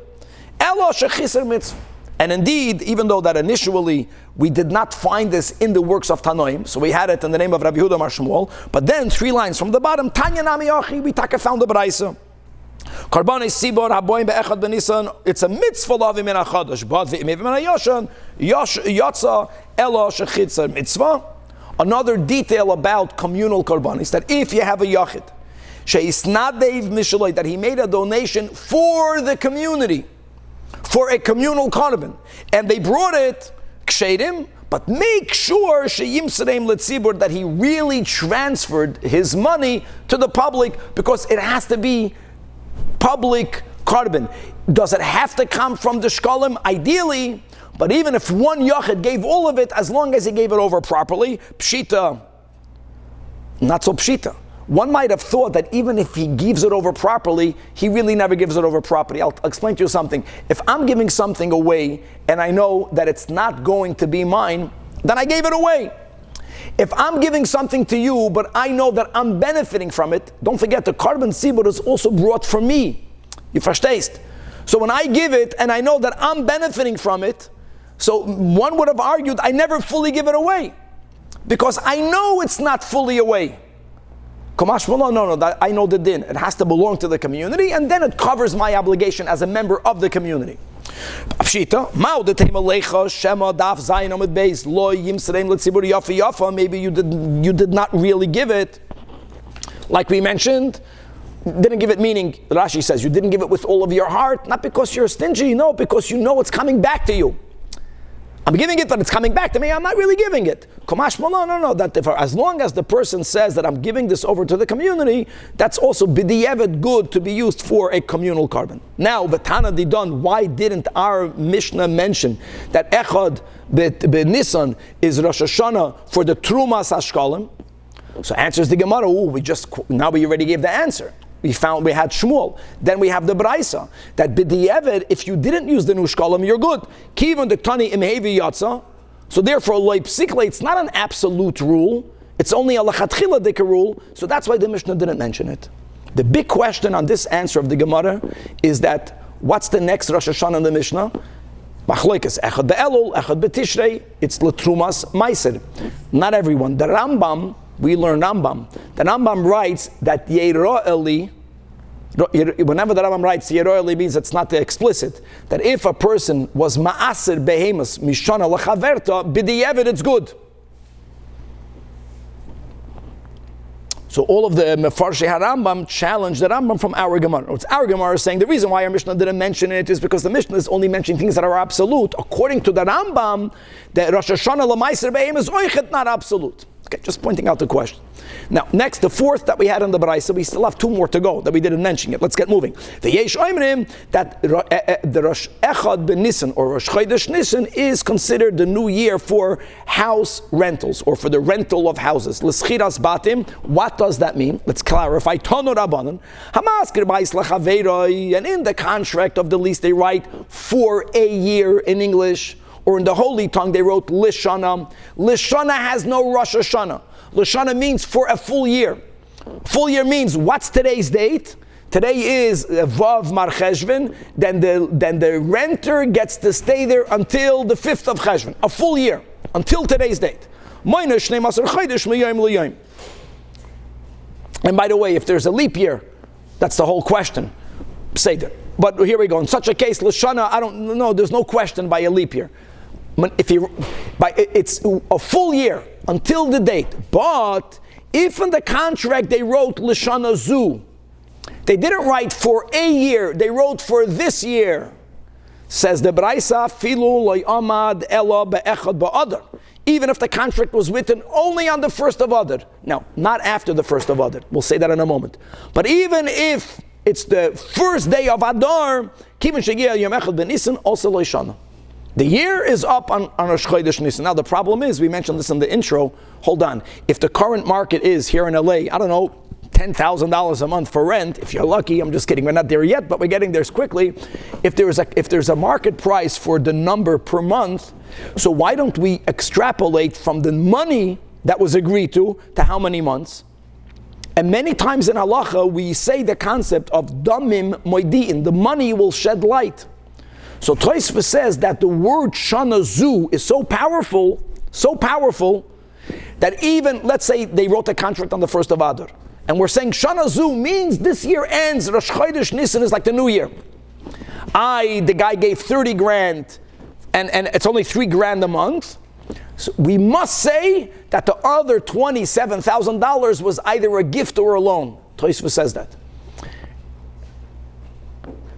And indeed, even though that initially we did not find this in the works of Tanoim, so we had it in the name of Rabbi Yehuda Amar Shmuel, but then 3 lines from the bottom, Tanya Nami Yochi, we found the Braisa. Karbanis Sibor Haboim Be'echad B'Nisan, it's a mitzvah lavim min ha'chadash, but v'imevim min ha'yoshan, yatsa ela shechitza mitzvah. Another detail about communal karbanis, that if you have a yachid, she'isnadev mishaloi, that he made a donation for the community, for a communal karban, and they brought it kshedim, but make sure sheyimserem letzibur, that he really transferred his money to the public, because it has to be public karban. Does it have to come from the shkalim? Ideally. But even if one yachid gave all of it, as long as he gave it over properly, pshita, not so pshita. One might have thought that even if he gives it over properly, he really never gives it over properly. I'll explain to you something. If I'm giving something away and I know that it's not going to be mine, then I gave it away. If I'm giving something to you, but I know that I'm benefiting from it, don't forget the carbon sibur is also brought for me. You verstehst? So when I give it and I know that I'm benefiting from it, so one would have argued, I never fully give it away, because I know it's not fully away. No, I know the din. It has to belong to the community, and then it covers my obligation as a member of the community. Maybe you did not really give it. Like we mentioned, didn't give it, meaning, Rashi says, you didn't give it with all of your heart, not because you're stingy, no, because you know it's coming back to you. I'm giving it, but it's coming back to me. I'm not really giving it. No. That as long as the person says that I'm giving this over to the community, that's also b'di'evet good to be used for a communal carbon. Now, v'tana didon, why didn't our Mishnah mention that echad b'Nissan is Rosh Hashana for the trumas hashkalim? So answers the Gemara. Now we already gave the answer. we had Shmuel. Then we have the Braisa, that b'di'evet, if you didn't use the nushkalim, you're good. Kivon dektani imhevi yatsa. So therefore, loipsikle, it's not an absolute rule. It's only a lachatchila dika rule. So that's why the Mishnah didn't mention it. The big question on this answer of the Gemara is that what's the next Rosh Hashana in the Mishnah? Machloikas, echad be'elul, echad be'tishrei. It's l'trumas meiser. Not everyone. The Rambam, we learn Rambam. The Rambam writes that Yero'eli, whenever the Rambam writes Yero'eli means it's not explicit, that if a person was ma'aser behemus mishana l'chaverta, b'di'evet it's good. So all of the Mefarshei HaRambam challenge the Rambam from our Gemara. It's our Gemara saying the reason why our Mishnah didn't mention it is because the Mishnah is only mentioning things that are absolute. According to the Rambam, the Rosh Hashana l'maiser behem is oichet, not absolute. Okay, just pointing out the question. Now, next, the fourth that we had in the Baraisa, we still have two more to go that we didn't mention yet. Let's get moving. The Yesh Oimrim, that the Rosh Echad ben Nissan or Rosh Chodesh Nissan is considered the new year for house rentals or for the rental of houses. L'schiras batim, what does that mean? Let's clarify. Tonu Rabbanan, Hamaskir bais lachaveiroi, and in the contract of the lease they write for a year in English, or in the holy tongue they wrote Lishana. Lishana has no Rosh Hashana. Lishana means for a full year. Full year means what's today's date? Today is Vav Mar Cheshvan. Then the renter gets to stay there until the 5th of Cheshvan. A full year until today's date. And by the way, if there's a leap year, that's the whole question. Seder. But here we go. In such a case, Lishana, I don't know. There's no question by a leap year. It's a full year until the date. But if in the contract they wrote Lishana Zu, they didn't write for a year, they wrote for this year. Says the Braisa, Filu loy amad ela be'echad ba'adar. Even if the contract was written only on the 1st of Adar. Now, not after the 1st of Adar. We'll say that in a moment. But even if it's the first day of Adar, Kivon shegiya yom echad ben Nissan, also loy shana. The year is up on Rosh Chodesh Nissan. Now the problem is, we mentioned this in the intro, hold on, if the current market is here in LA, I don't know, $10,000 a month for rent, if you're lucky, I'm just kidding, we're not there yet, but we're getting there quickly. If there's a market price for the number per month, so why don't we extrapolate from the money that was agreed to how many months? And many times in halacha, we say the concept of damim moidi'in, the money will shed light. So Tosfos says that the word Shana Zu is so powerful, that even, let's say they wrote the contract on the 1st of Adar, and we're saying Shana Zu means this year ends, Rosh Chodesh Nissan is like the new year. The guy gave 30 grand, and it's only 3 grand a month. So we must say that the other $27,000 was either a gift or a loan. Tosfos says that.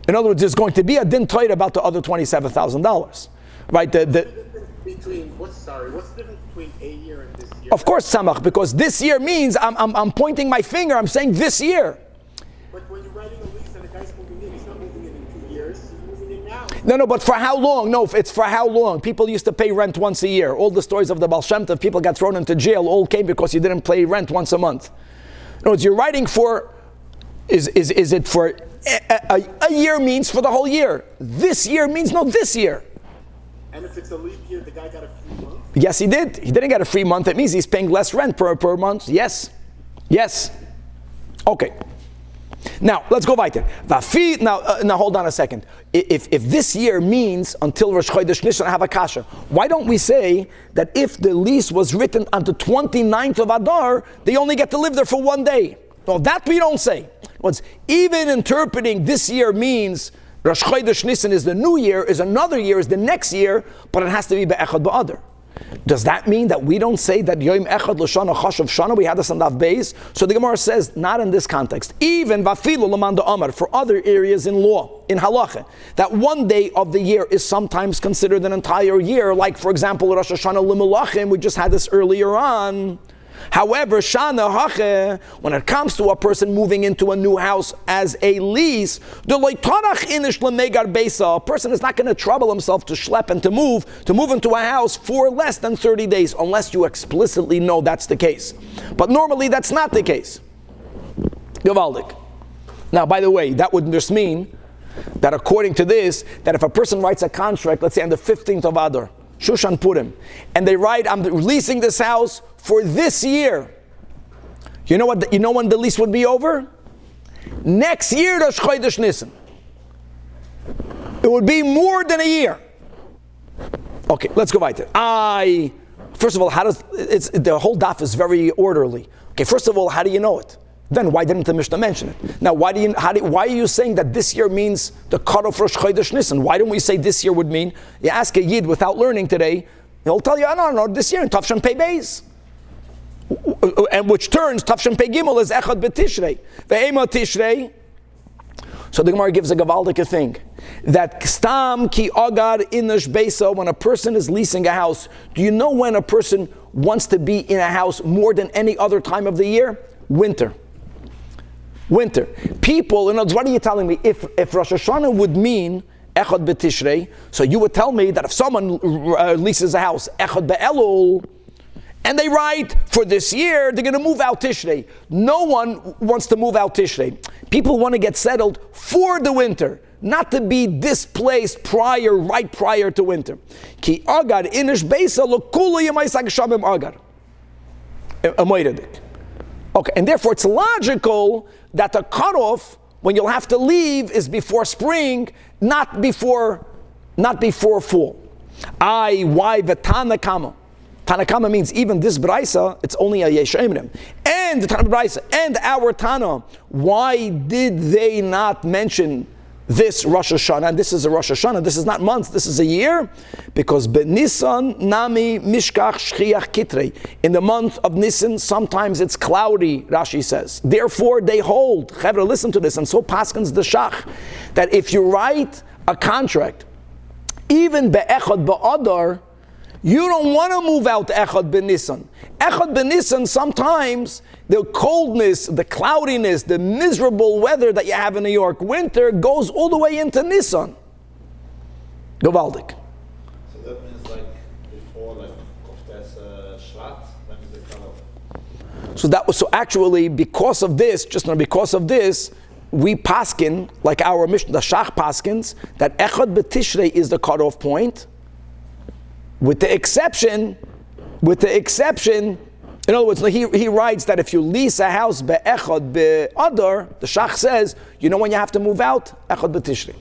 In other words, there's going to be a din Torah about the other $27,000, right? What's the difference between a year and this year? Of course, Samach, because this year means I'm pointing my finger. I'm saying this year. But when you're writing a lease and the guy's moving in, he's not moving in 2 years. He's moving in now. No, but for how long? No, it's for how long? People used to pay rent once a year. All the stories of the Baal Shem Tov, people got thrown into jail, all came because you didn't pay rent once a month. In other words, you're writing for, is it for a year means for the whole year. This year means no this year. And if it's a leap year, the guy got a free month? Yes, he did. He didn't get a free month. It means he's paying less rent per month. Yes. Okay. Now, let's go weiter. Now hold on a second. If this year means until Rosh Chodesh Nissan, I have a kasha. Why don't we say that if the lease was written on the 29th of Adar, they only get to live there for 1 day? No, that we don't say. Even interpreting this year means Rosh Chodesh Nissan is the new year, is another year, is the next year, but it has to be be'echad ba'adar. Does that mean that we don't say that Yom Echad L'Shana Chashav Shana? We had this on Daf Beis. So the Gemara says, not in this context. Even Vafilu L'man Amar, for other areas in law, in halacha, that 1 day of the year is sometimes considered an entire year. Like, for example, Rosh Hashana L'Mulachim, we just had this earlier on. However, Shana Hache, when it comes to a person moving into a new house as a lease, a person is not going to trouble himself to schlep and to move into a house for less than 30 days, unless you explicitly know that's the case. But normally that's not the case. Gewaldig. Now, by the way, that would just mean that according to this, that if a person writes a contract, let's say on the 15th of Adar, Shushan Purim, and they write, I'm leasing this house for this year. You know what? You know when the lease would be over? Next year, Rosh Chodesh Nissan. It would be more than a year. Okay, let's go weiter. First of all, the whole daf is very orderly. Okay, first of all, how do you know it? Then why didn't the Mishnah mention it? Now, why are you saying that this year means the cutoff Rosh Chodesh Nissan? Why don't we say this year would mean? You ask a Yid without learning today, he'll tell you, no, this year in Tafshan Pei Beis. And which turns Tafshan Pei Gimel is Echad B'Tishrei. Ve'ema Tishrei. So the Gemara gives a gavaldik thing. That Stam Ki Agar Inish Beisa, when a person is leasing a house, do you know when a person wants to be in a house more than any other time of the year? Winter. People, what are you telling me? If Rosh Hashana would mean Echad B'Tishrei, so you would tell me that if someone leases a house, Echad Be'elul, and they write, for this year, they're going to move out Tishrei. No one wants to move out Tishrei. People want to get settled for the winter, not to be displaced right prior to winter. Ki agar inish beisa lo kula yemaisak shamim agar. Okay, and therefore it's logical that the cutoff, when you'll have to leave, is before spring, not before fall. Why the Tanach? Tanakama means even this Braisa, it's only a Yesh Emrim. And the Tanakh Braisa, and our Tana, why did they not mention this Rosh Hashana? And this is a Rosh Hashana, this is not months, this is a year. Because Nissan nami mishkach shchiach kitrei. In the month of Nissan, sometimes it's cloudy, Rashi says. Therefore they hold, Chevra, listen to this, and so paskins the Shach, that if you write a contract, even be'echad ba'adar, you don't want to move out Echad Ben Nissan. Echad Ben Nissan, sometimes the coldness, the cloudiness, the miserable weather that you have in New York, winter, goes all the way into Nissan. Gewaldig. So that means like before, like Koftes Shvat, when is the cutoff? So actually, because of this, we paskin, like our Mishnah, the Shach paskins, that Echad B'Tishrei is the cutoff point. With the exception, in other words, he writes that if you lease a house be'echad be'adar, the Shach says, you know when you have to move out? Echad b'Tishri.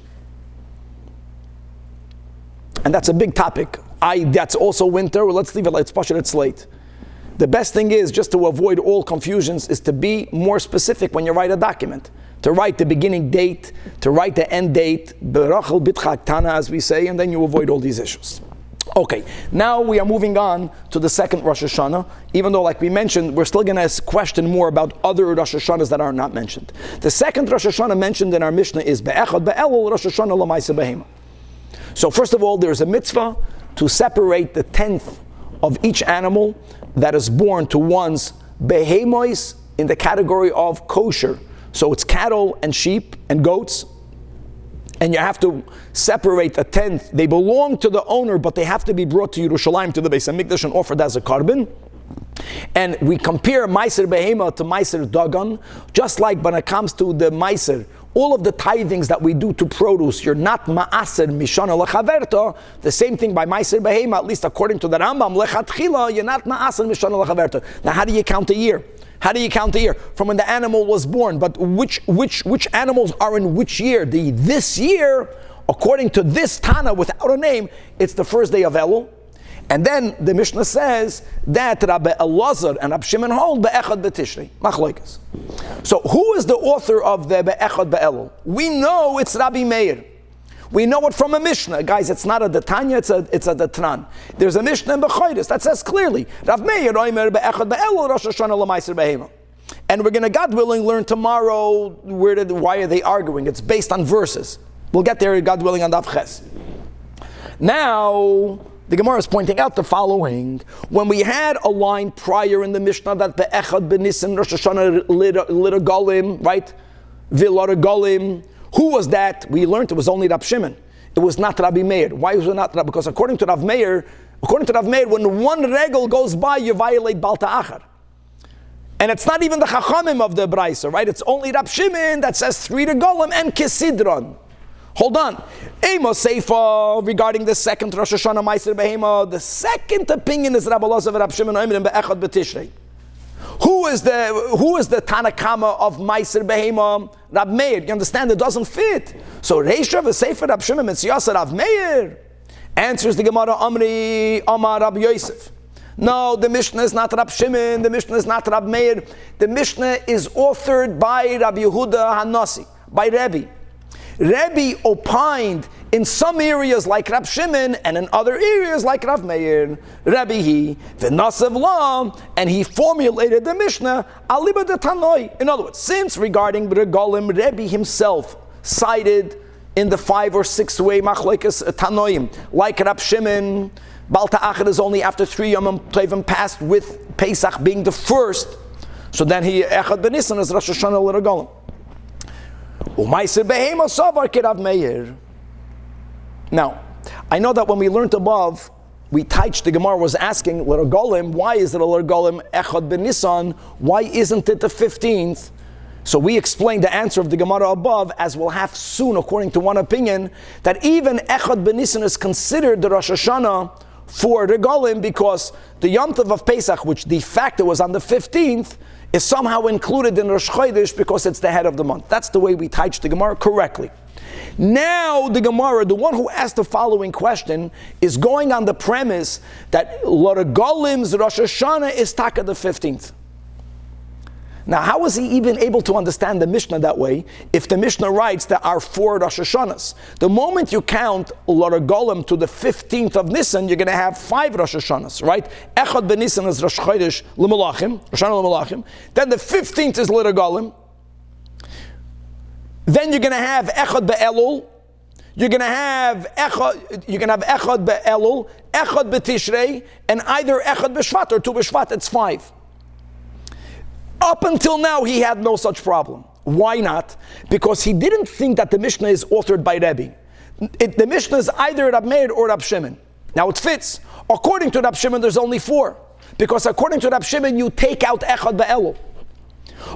And that's a big topic. That's also winter. Well, let's leave it, let's push it, it's late. The best thing is, just to avoid all confusions, is to be more specific when you write a document. To write the beginning date, to write the end date, berachel bitchak tana, as we say, and then you avoid all these issues. Okay, now we are moving on to the second Rosh Hashana, even though, like we mentioned, we're still going to question more about other Rosh Hashanas that are not mentioned. The second Rosh Hashana mentioned in our Mishnah is Be'echad Be'elul Rosh Hashana L'maisa Behema. So first of all, there's a mitzvah to separate the 10th of each animal that is born to one's behemois in the category of kosher. So it's cattle and sheep and goats. And you have to separate a 10th. They belong to the owner, but they have to be brought to Yerushalayim, to the Beis HaMikdash, and offered as a carbon. And we compare Meiser Behema to Meiser Dagan, just like when it comes to the Meiser, all of the tithings that we do to produce, you're not Ma'aser Mishana Lechaverta. The same thing by Meiser Behema, at least according to the Rambam, Lechatchila, you're not Ma'aser Mishana Lechaverta. Now how do you count a year? From when the animal was born? But which animals are in which year? This year, according to this Tana without a name, it's the first day of Elul. And then the Mishnah says that Rabbi Elazar and Rabbi Shimon hold Be'echad B'Tishrei. Machlokes. So who is the author of the Be'echad Be'elul? We know it's Rabbi Meir. We know it from a Mishnah. Guys, it's not a Detanya, it's a Detran. There's a Mishnah in B'Chodesh that says clearly, Rav Meir Oimer Be'echad Be'elul Rosh Hashana L'Maiser Behema. And we're going to, God willing, learn tomorrow why are they arguing. It's based on verses. We'll get there, God willing, on Daf Ches. Now, the Gemara is pointing out the following. When we had a line prior in the Mishnah that Be'echad B'Nisan Rosh Hashana Lira Golim, right? V'Lora Golim. Who was that? We learned it was only Rab Shimon. It was not Rabbi Meir. Why was it not Rabbi? Because according to Rav Meir, when one regel goes by, you violate Balta Achar. And it's not even the Chachamim of the Braisa, right? It's only Rab Shimon that says 3 regalim and Kisidron. Hold on. Amos Seifa, regarding the second Rosh Hashana Meiser Behema, the second opinion is Rabbi Elazar Rab Shimon Oimrim Be'echad B'Tishrei. Who is the Tanakama of Meiser Behema? Rab Meir. You understand, it doesn't fit. So Reisha v'Seifa Rab Shimon Mitziyasa Rab Meir. Answers the Gemara Amri Amar Rab Yosef. No, the Mishnah is not Rab Shimon, the Mishnah is not Rab Meir. The Mishnah is authored by Rabbi Yehuda Hanasi, by Rebbe. Rebbe opined in some areas like Rab Shimon and in other areas like Rav Meir. Rebbe he, v'nasav la, and he formulated the Mishnah, aliba de tanoi. In other words, since regarding regalim, Rebbe himself cited in the 5 or 6 way machlekes tanoim, like Rab Shimon, Bal Ta'achad is only after 3 Yomim Tovim passed, with Pesach being the first. So then he Echad Ben Nissan is Rosh Hashana l'regalim. U'maiser behema savar k'Rav Meir. Now, I know that when we learned above, we touched, the Gemara was asking l'regalim, why is it a l'regalim Echad Ben Nissan? Why isn't it the 15th? So we explained the answer of the Gemara above, as we'll have soon, according to one opinion, that even Echad Ben Nissan is considered the Rosh Hashana for regalim, because the Yom Tov of Pesach, which de facto was on the 15th, is somehow included in Rosh Chodesh because it's the head of the month. That's the way we touched the Gemara correctly. Now the Gemara, the one who asked the following question, is going on the premise that L'Regalim's Rosh Hashana is Taka the 15th. Now, how was he even able to understand the Mishnah that way if the Mishnah writes there are 4 Rosh Hashanas? The moment you count L'Regalim to the 15th of Nissan, you're going to have 5 Rosh Hashanas, right? Echad Ben Nissan is Rosh Chodesh L'Melachim, Rosh Hashana L'Melachim. Then the 15th is L'Regalim. Then you're going to have Echad Be'elul. You're going to have Echad Be'elul, Echad Be'tishrei, and either Echad B'Shvat or 2 B'Shvat. It's 5. Up until now, he had no such problem. Why not? Because he didn't think that the Mishnah is authored by Rebbe. The Mishnah is either Rab Meir or Rab Shimon. Now it fits. According to Rab Shimon, there's only 4. Because according to Rab Shimon, you take out Echad Be'elul.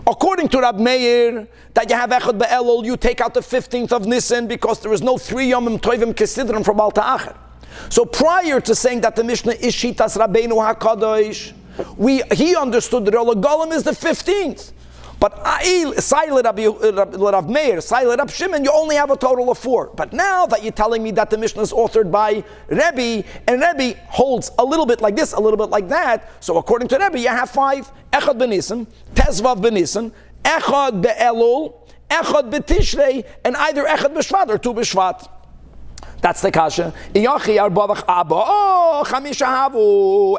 According to Rab Meir, that you have Echad Be'elul, you take out the 15th of Nissan, because there is no 3 Yomim Tovim Kesidron from Bal Ta'achad. So prior to saying that the Mishnah is Shitas Rabbeinu HaKadosh, he understood that L'Regalim is the 15th. But Silent Rav Meir, Silent Rab Shimon, you only have a total of 4. But now that you're telling me that the Mishnah is authored by Rebbe, and Rebbe holds a little bit like this, a little bit like that, so according to Rebbe, you have 5. Echad Ben Nissan, Tezvav Ben Nissan, Echad Be'elul, Echad Be'tishrei, and either Echad B'Shvat or 2 B'Shvat. That's the kasha.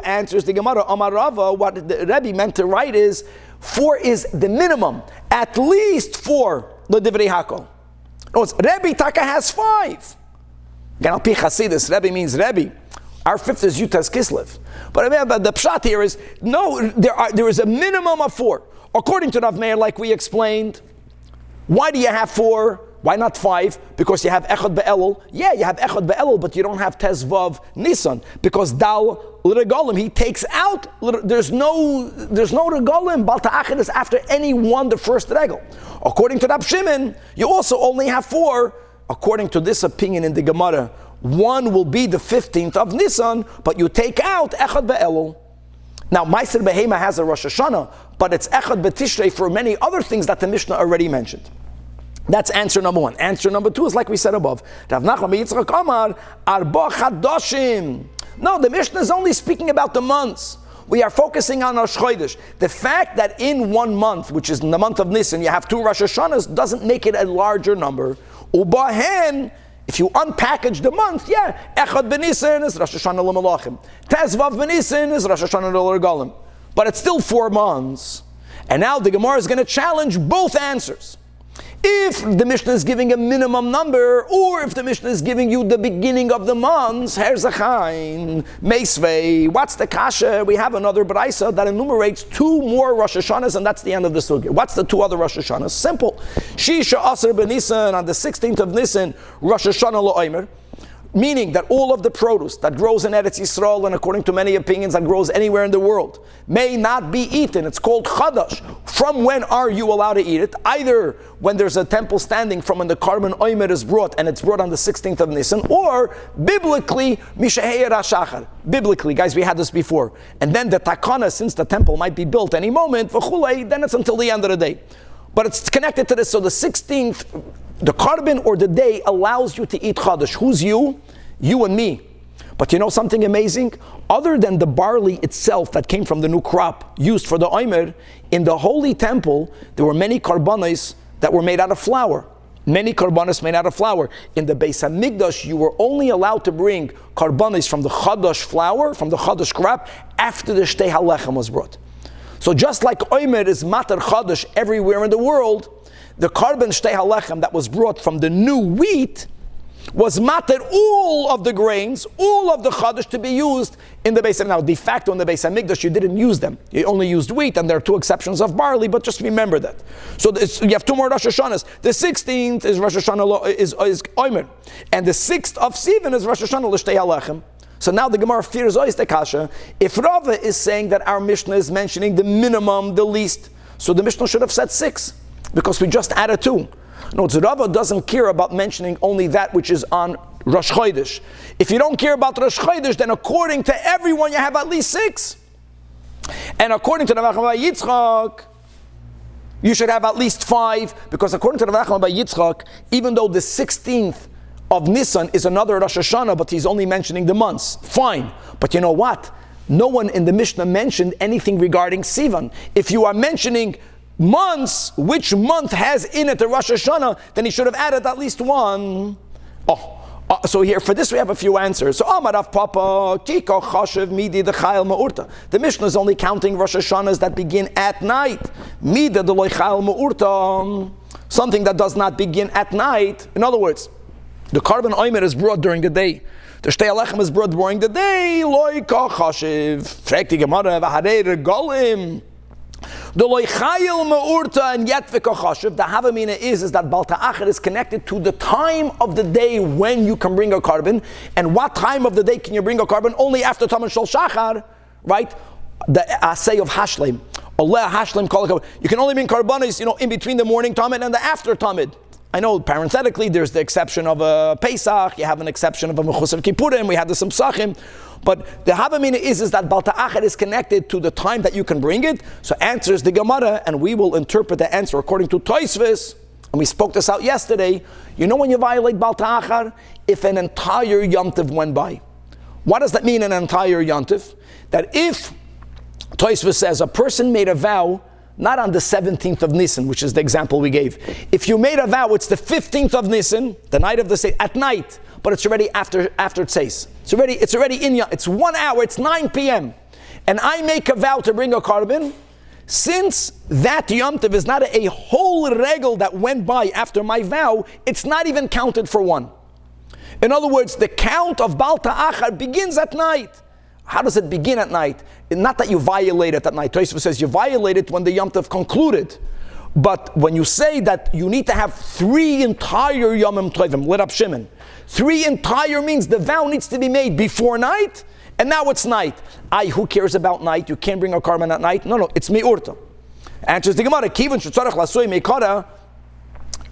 Answers the Gemara. Amar Rava, what the Rebbe meant to write is 4 is the minimum. At least 4. The Divrei Hakol. Rebbe Taka has 5. Again, Al Pi Chasidus, Rebbe means Rebbe. Our 5th is Yutas Kislev. But the pshat here is, no, there is a minimum of 4. According to Rav Meir, like we explained, why do you have 4? Why not 5? Because you have Echad Be'elul. Yeah, you have Echad Be'elul, but you don't have Tezvav Nissan. Because Dal L'Regalim, he takes out, there's no Regalim. Bal Ta'achad is after any one, the first Regel. According to Rab Shimon, you also only have 4. According to this opinion in the Gemara, 1 will be the 15th of Nissan, but you take out Echad Be'elul. Now, Meiser Behema has a Rosh Hashana, but it's Echad Be'tishrei for many other things that the Mishnah already mentioned. That's answer number 1. Answer number 2 is like we said above. Rav Nachman Yitzchak Amar, Arba Chadoshim. No, the Mishnah is only speaking about the months. We are focusing on Rosh Chodesh. The fact that in 1 month, which is in the month of Nissan, you have 2 Rosh Hashanas, doesn't make it a larger number. Ubahen, if you unpackage the month, yeah, Echad Ben Nissan is Rosh Hashanah L'Melachim. Tezvav Ben Nissan is Rosh Hashanah L'Regalim. But it's still 4 months. And now the Gemara is going to challenge both answers. If the Mishnah is giving a minimum number, or if the Mishnah is giving you the beginning of the months, Herzachain, Meisvei, what's the kasha? We have another Braisa that enumerates 2 more Rosh Hashanas, and that's the end of the sugya. What's the 2 other Rosh Hashanas? Simple. Shisha Aser Ben Nissan, on the 16th of Nissan, Rosh Hashanah Lo Omer. meaning that all of the produce that grows in Eretz Yisrael, and according to many opinions that grows anywhere in the world, may not be eaten. It's called chadash. From when are you allowed to eat it? Either when there's a temple standing, from when the carbon oimer is brought, and it's brought on the 16th of Nissan, or biblically, mishaheir hashachar. Biblically, guys, we had this before. And then the takana, since the temple might be built any moment, v'chulei, then it's until the end of the day. But it's connected to this. So the 16th, the carbon or the day allows you to eat chadash. Who's you? You and me. But you know something amazing? Other than the barley itself that came from the new crop used for the oimer, in the holy temple, there were many karbanos that were made out of flour. Many karbanos made out of flour. In the Beis HaMikdash, you were only allowed to bring karbanos from the chadash flour, from the chadash crop, after the shtei halechem was brought. So just like oimer is matar chadash everywhere in the world, the carbon shtei halechem that was brought from the new wheat was matar all of the grains, all of the chadash to be used in the Beis HaMikdash. Now, de facto in the Beis HaMikdash, you didn't use them. You only used wheat, and there are two exceptions of barley, but just remember that. So you have two more Rosh Hashanahs. The 16th is Rosh Hashanah, is oimer. And the 6th of Sivan is Rosh Hashanah l'shtei halechem. So now the Gemara fears the kasha. If Rava is saying that our Mishnah is mentioning the minimum, the least, so the Mishnah should have said 6, because we just added 2. No, Rava doesn't care about mentioning only that which is on Rosh Chodesh. If you don't care about Rosh Chodesh, then according to everyone, you have at least 6. And according to the Rava Yitzchak, you should have at least 5, because according to the Rava Yitzchak, even though the 16th of Nissan is another Rosh Hashana, but he's only mentioning the months. Fine. But you know what? No one in the Mishnah mentioned anything regarding Sivan. If you are mentioning months, which month has in it the Rosh Hashana, then he should have added at least 1. So here, for this we have a few answers. So, Amarav Papa, Kiko Chashev, Midi, the Chayil Ma'urta. The Mishnah is only counting Rosh Hashanahs that begin at night. Mida, the Loy Chayil Ma'urta. Something that does not begin at night. In other words, the carbon oimer is brought during the day. The shtei halechem is brought during the day. Loy kachashiv. Fragt die Gemara, v'harei regolim. The loy chayil me'urta and yet v'kachashiv. The havamina is that Bal Ta'achar is connected to the time of the day when you can bring a carbon. And what time of the day can you bring a carbon? Only after Taman Shol Shachar, right? The assay of Hashlim. Allah Hashlim kol. You can only bring carbonis, in between the morning Tamid and the after Tamid. I know, parenthetically, there's the exception of a Pesach, you have an exception of a Mechusar Kippurim, we had the Samsachim, but the Havamina is that Bal Ta'achar is connected to the time that you can bring it. So answers the Gemara, and we will interpret the answer according to Tosfos, and we spoke this out yesterday. You know when you violate Bal Ta'achar? If an entire Yom Tov went by. What does that mean, an entire Yom Tov? That if, Tosfos says, a person made a vow not on the 17th of Nissan, which is the example we gave. If you made a vow, it's the 15th of Nissan, the night of the Seder, at night, but it's already after Tzeis. It's already in, it's 1 hour, it's 9 p.m. And I make a vow to bring a carbon. Since that Yom Tov is not a whole regal that went by after my vow, it's not even counted for 1. In other words, the count of Bal Ta'achar begins at night. How does it begin at night? Not that you violate it at night. Tosfos says you violate it when the Yom Tov concluded. But when you say that you need to have 3 entire Yomim Tovim, lit up Shimon. 3 entire means the vow needs to be made before night, and now it's night. Who cares about night? You can't bring a carbon at night. No, it's me'urta. Answers the Gemara. Kivon shetzarech lasui meikara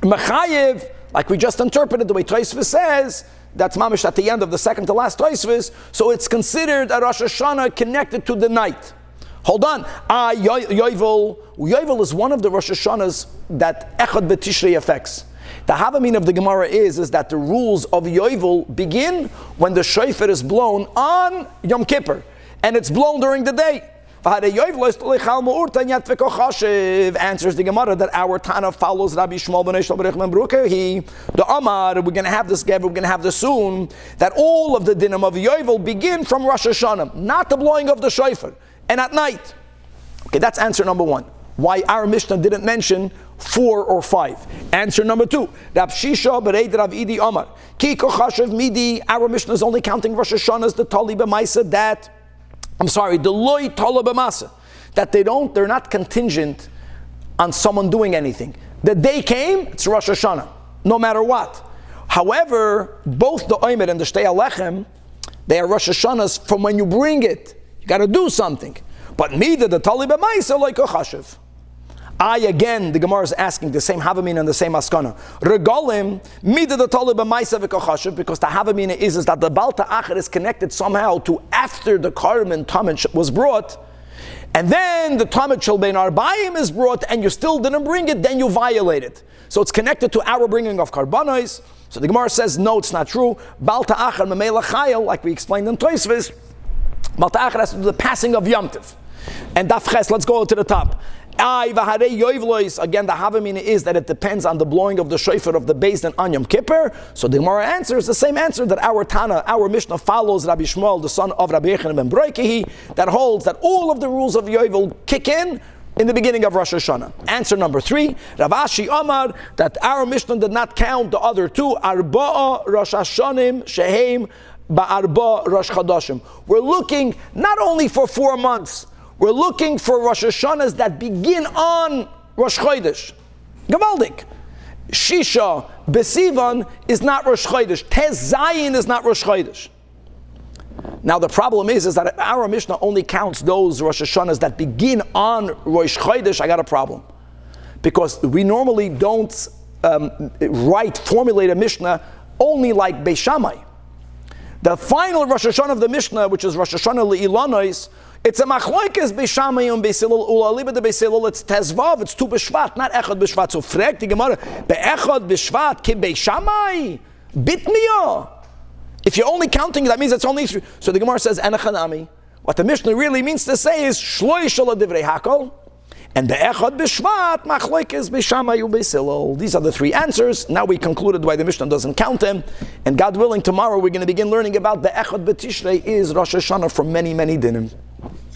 mechayev, like we just interpreted the way Tosfos says. That's mamish at the end of the second to last Tosfos. So it's considered a Rosh Hashana connected to the night. Hold on. Yovel is one of the Rosh Hashanahs that Echad B'Tishrei affects. The Havamin of the Gemara is that the rules of Yovel begin when the shofar is blown on Yom Kippur. And it's blown during the day. Answers the Gemara that our Tana follows Rabbi Shmuel ben Bruker. The Amar, we're going to have this we're going to have this soon, that all of the dinim of Yovel begin from Rosh Hashanah, not the blowing of the shofar, and at night. Okay, that's answer number 1. Why our Mishnah didn't mention 4 or 5. Answer number 2. Rab Shisha bereid Rav Idi Amar. Ki kochashev midi. Our Mishnah is only counting Rosh Hashanah as the Tali b'maisa that. The loy tala b'masa, that they're not contingent on someone doing anything. The day came, it's Rosh Hashanah, no matter what. However, both the Omer and the Shtei Alechem, they are Rosh Hashanahs from when you bring it. You got to do something. But Mida the Tali B'Maisa like a Chashiv. Again, the Gemara is asking the same Havamina and the same Askana. Regalim, Mida the Tali B'Maisa v'Kachashiv, because the Havamina is that the Baal Ta'achar is connected somehow to after the Karban Tamid was brought, and then the Tamid Shel Bein Arbaim is brought, and you still didn't bring it, then you violate it. So it's connected to our bringing of Karbanos. So the Gemara says, no, it's not true. Baal Ta'achar Memela Chayil, like we explained in Tosfos, Baal Ta'achar has to do the passing of Yom Tov. And Daf Ches, let's go to the top. Again, the Havamina is that it depends on the blowing of the shofar of the Beis Din on Yom Kippur. So the Gemara answers the same answer that our Mishnah follows Rabbi Shmuel, the son of Rabbi Yochanan ben Broikehi, that holds that all of the rules of Yovel kick in the beginning of Rosh Hashana. Answer number 3, Rav Ashi Amar, that our Mishnah did not count the other 2, Arba'a Rosh Hashanim Sheheim Ba'arba Rosh Chodashim. We're looking not only for 4 months, we're looking for Rosh Hashanahs that begin on Rosh Chodesh. Gavaldik. Shisha Besivan is not Rosh Chodesh. Tez Zayin is not Rosh Chodesh. Now the problem is that our Mishnah only counts those Rosh Hashanahs that begin on Rosh Chodesh. I got a problem. Because we normally don't formulate a Mishnah only like Beis Shammai. The final Rosh Hashanah of the Mishnah, which is Rosh Hashanah Le'ilanos, it's a machlokes Beis Shammai and Beis Hillel, ulaliba de Beis Hillel, it's tezvav, it's 2 b'shvat, not echad b'shvat. So fragt the Gemara, be'echad b'shvat ki Beis Shammai, bitmiya. If you're only counting, that means it's only 3. So the Gemara says, enachanami. What the Mishnah really means to say is, shloish ala divrei hakol, and be'echad b'shvat, machlokes Beis Shammai u Beis Hillel. These are the 3 answers. Now we concluded why the Mishnah doesn't count them. And God willing, tomorrow we're going to begin learning about be'echad b'tishrei is Rosh Hashanah for many, many dinim.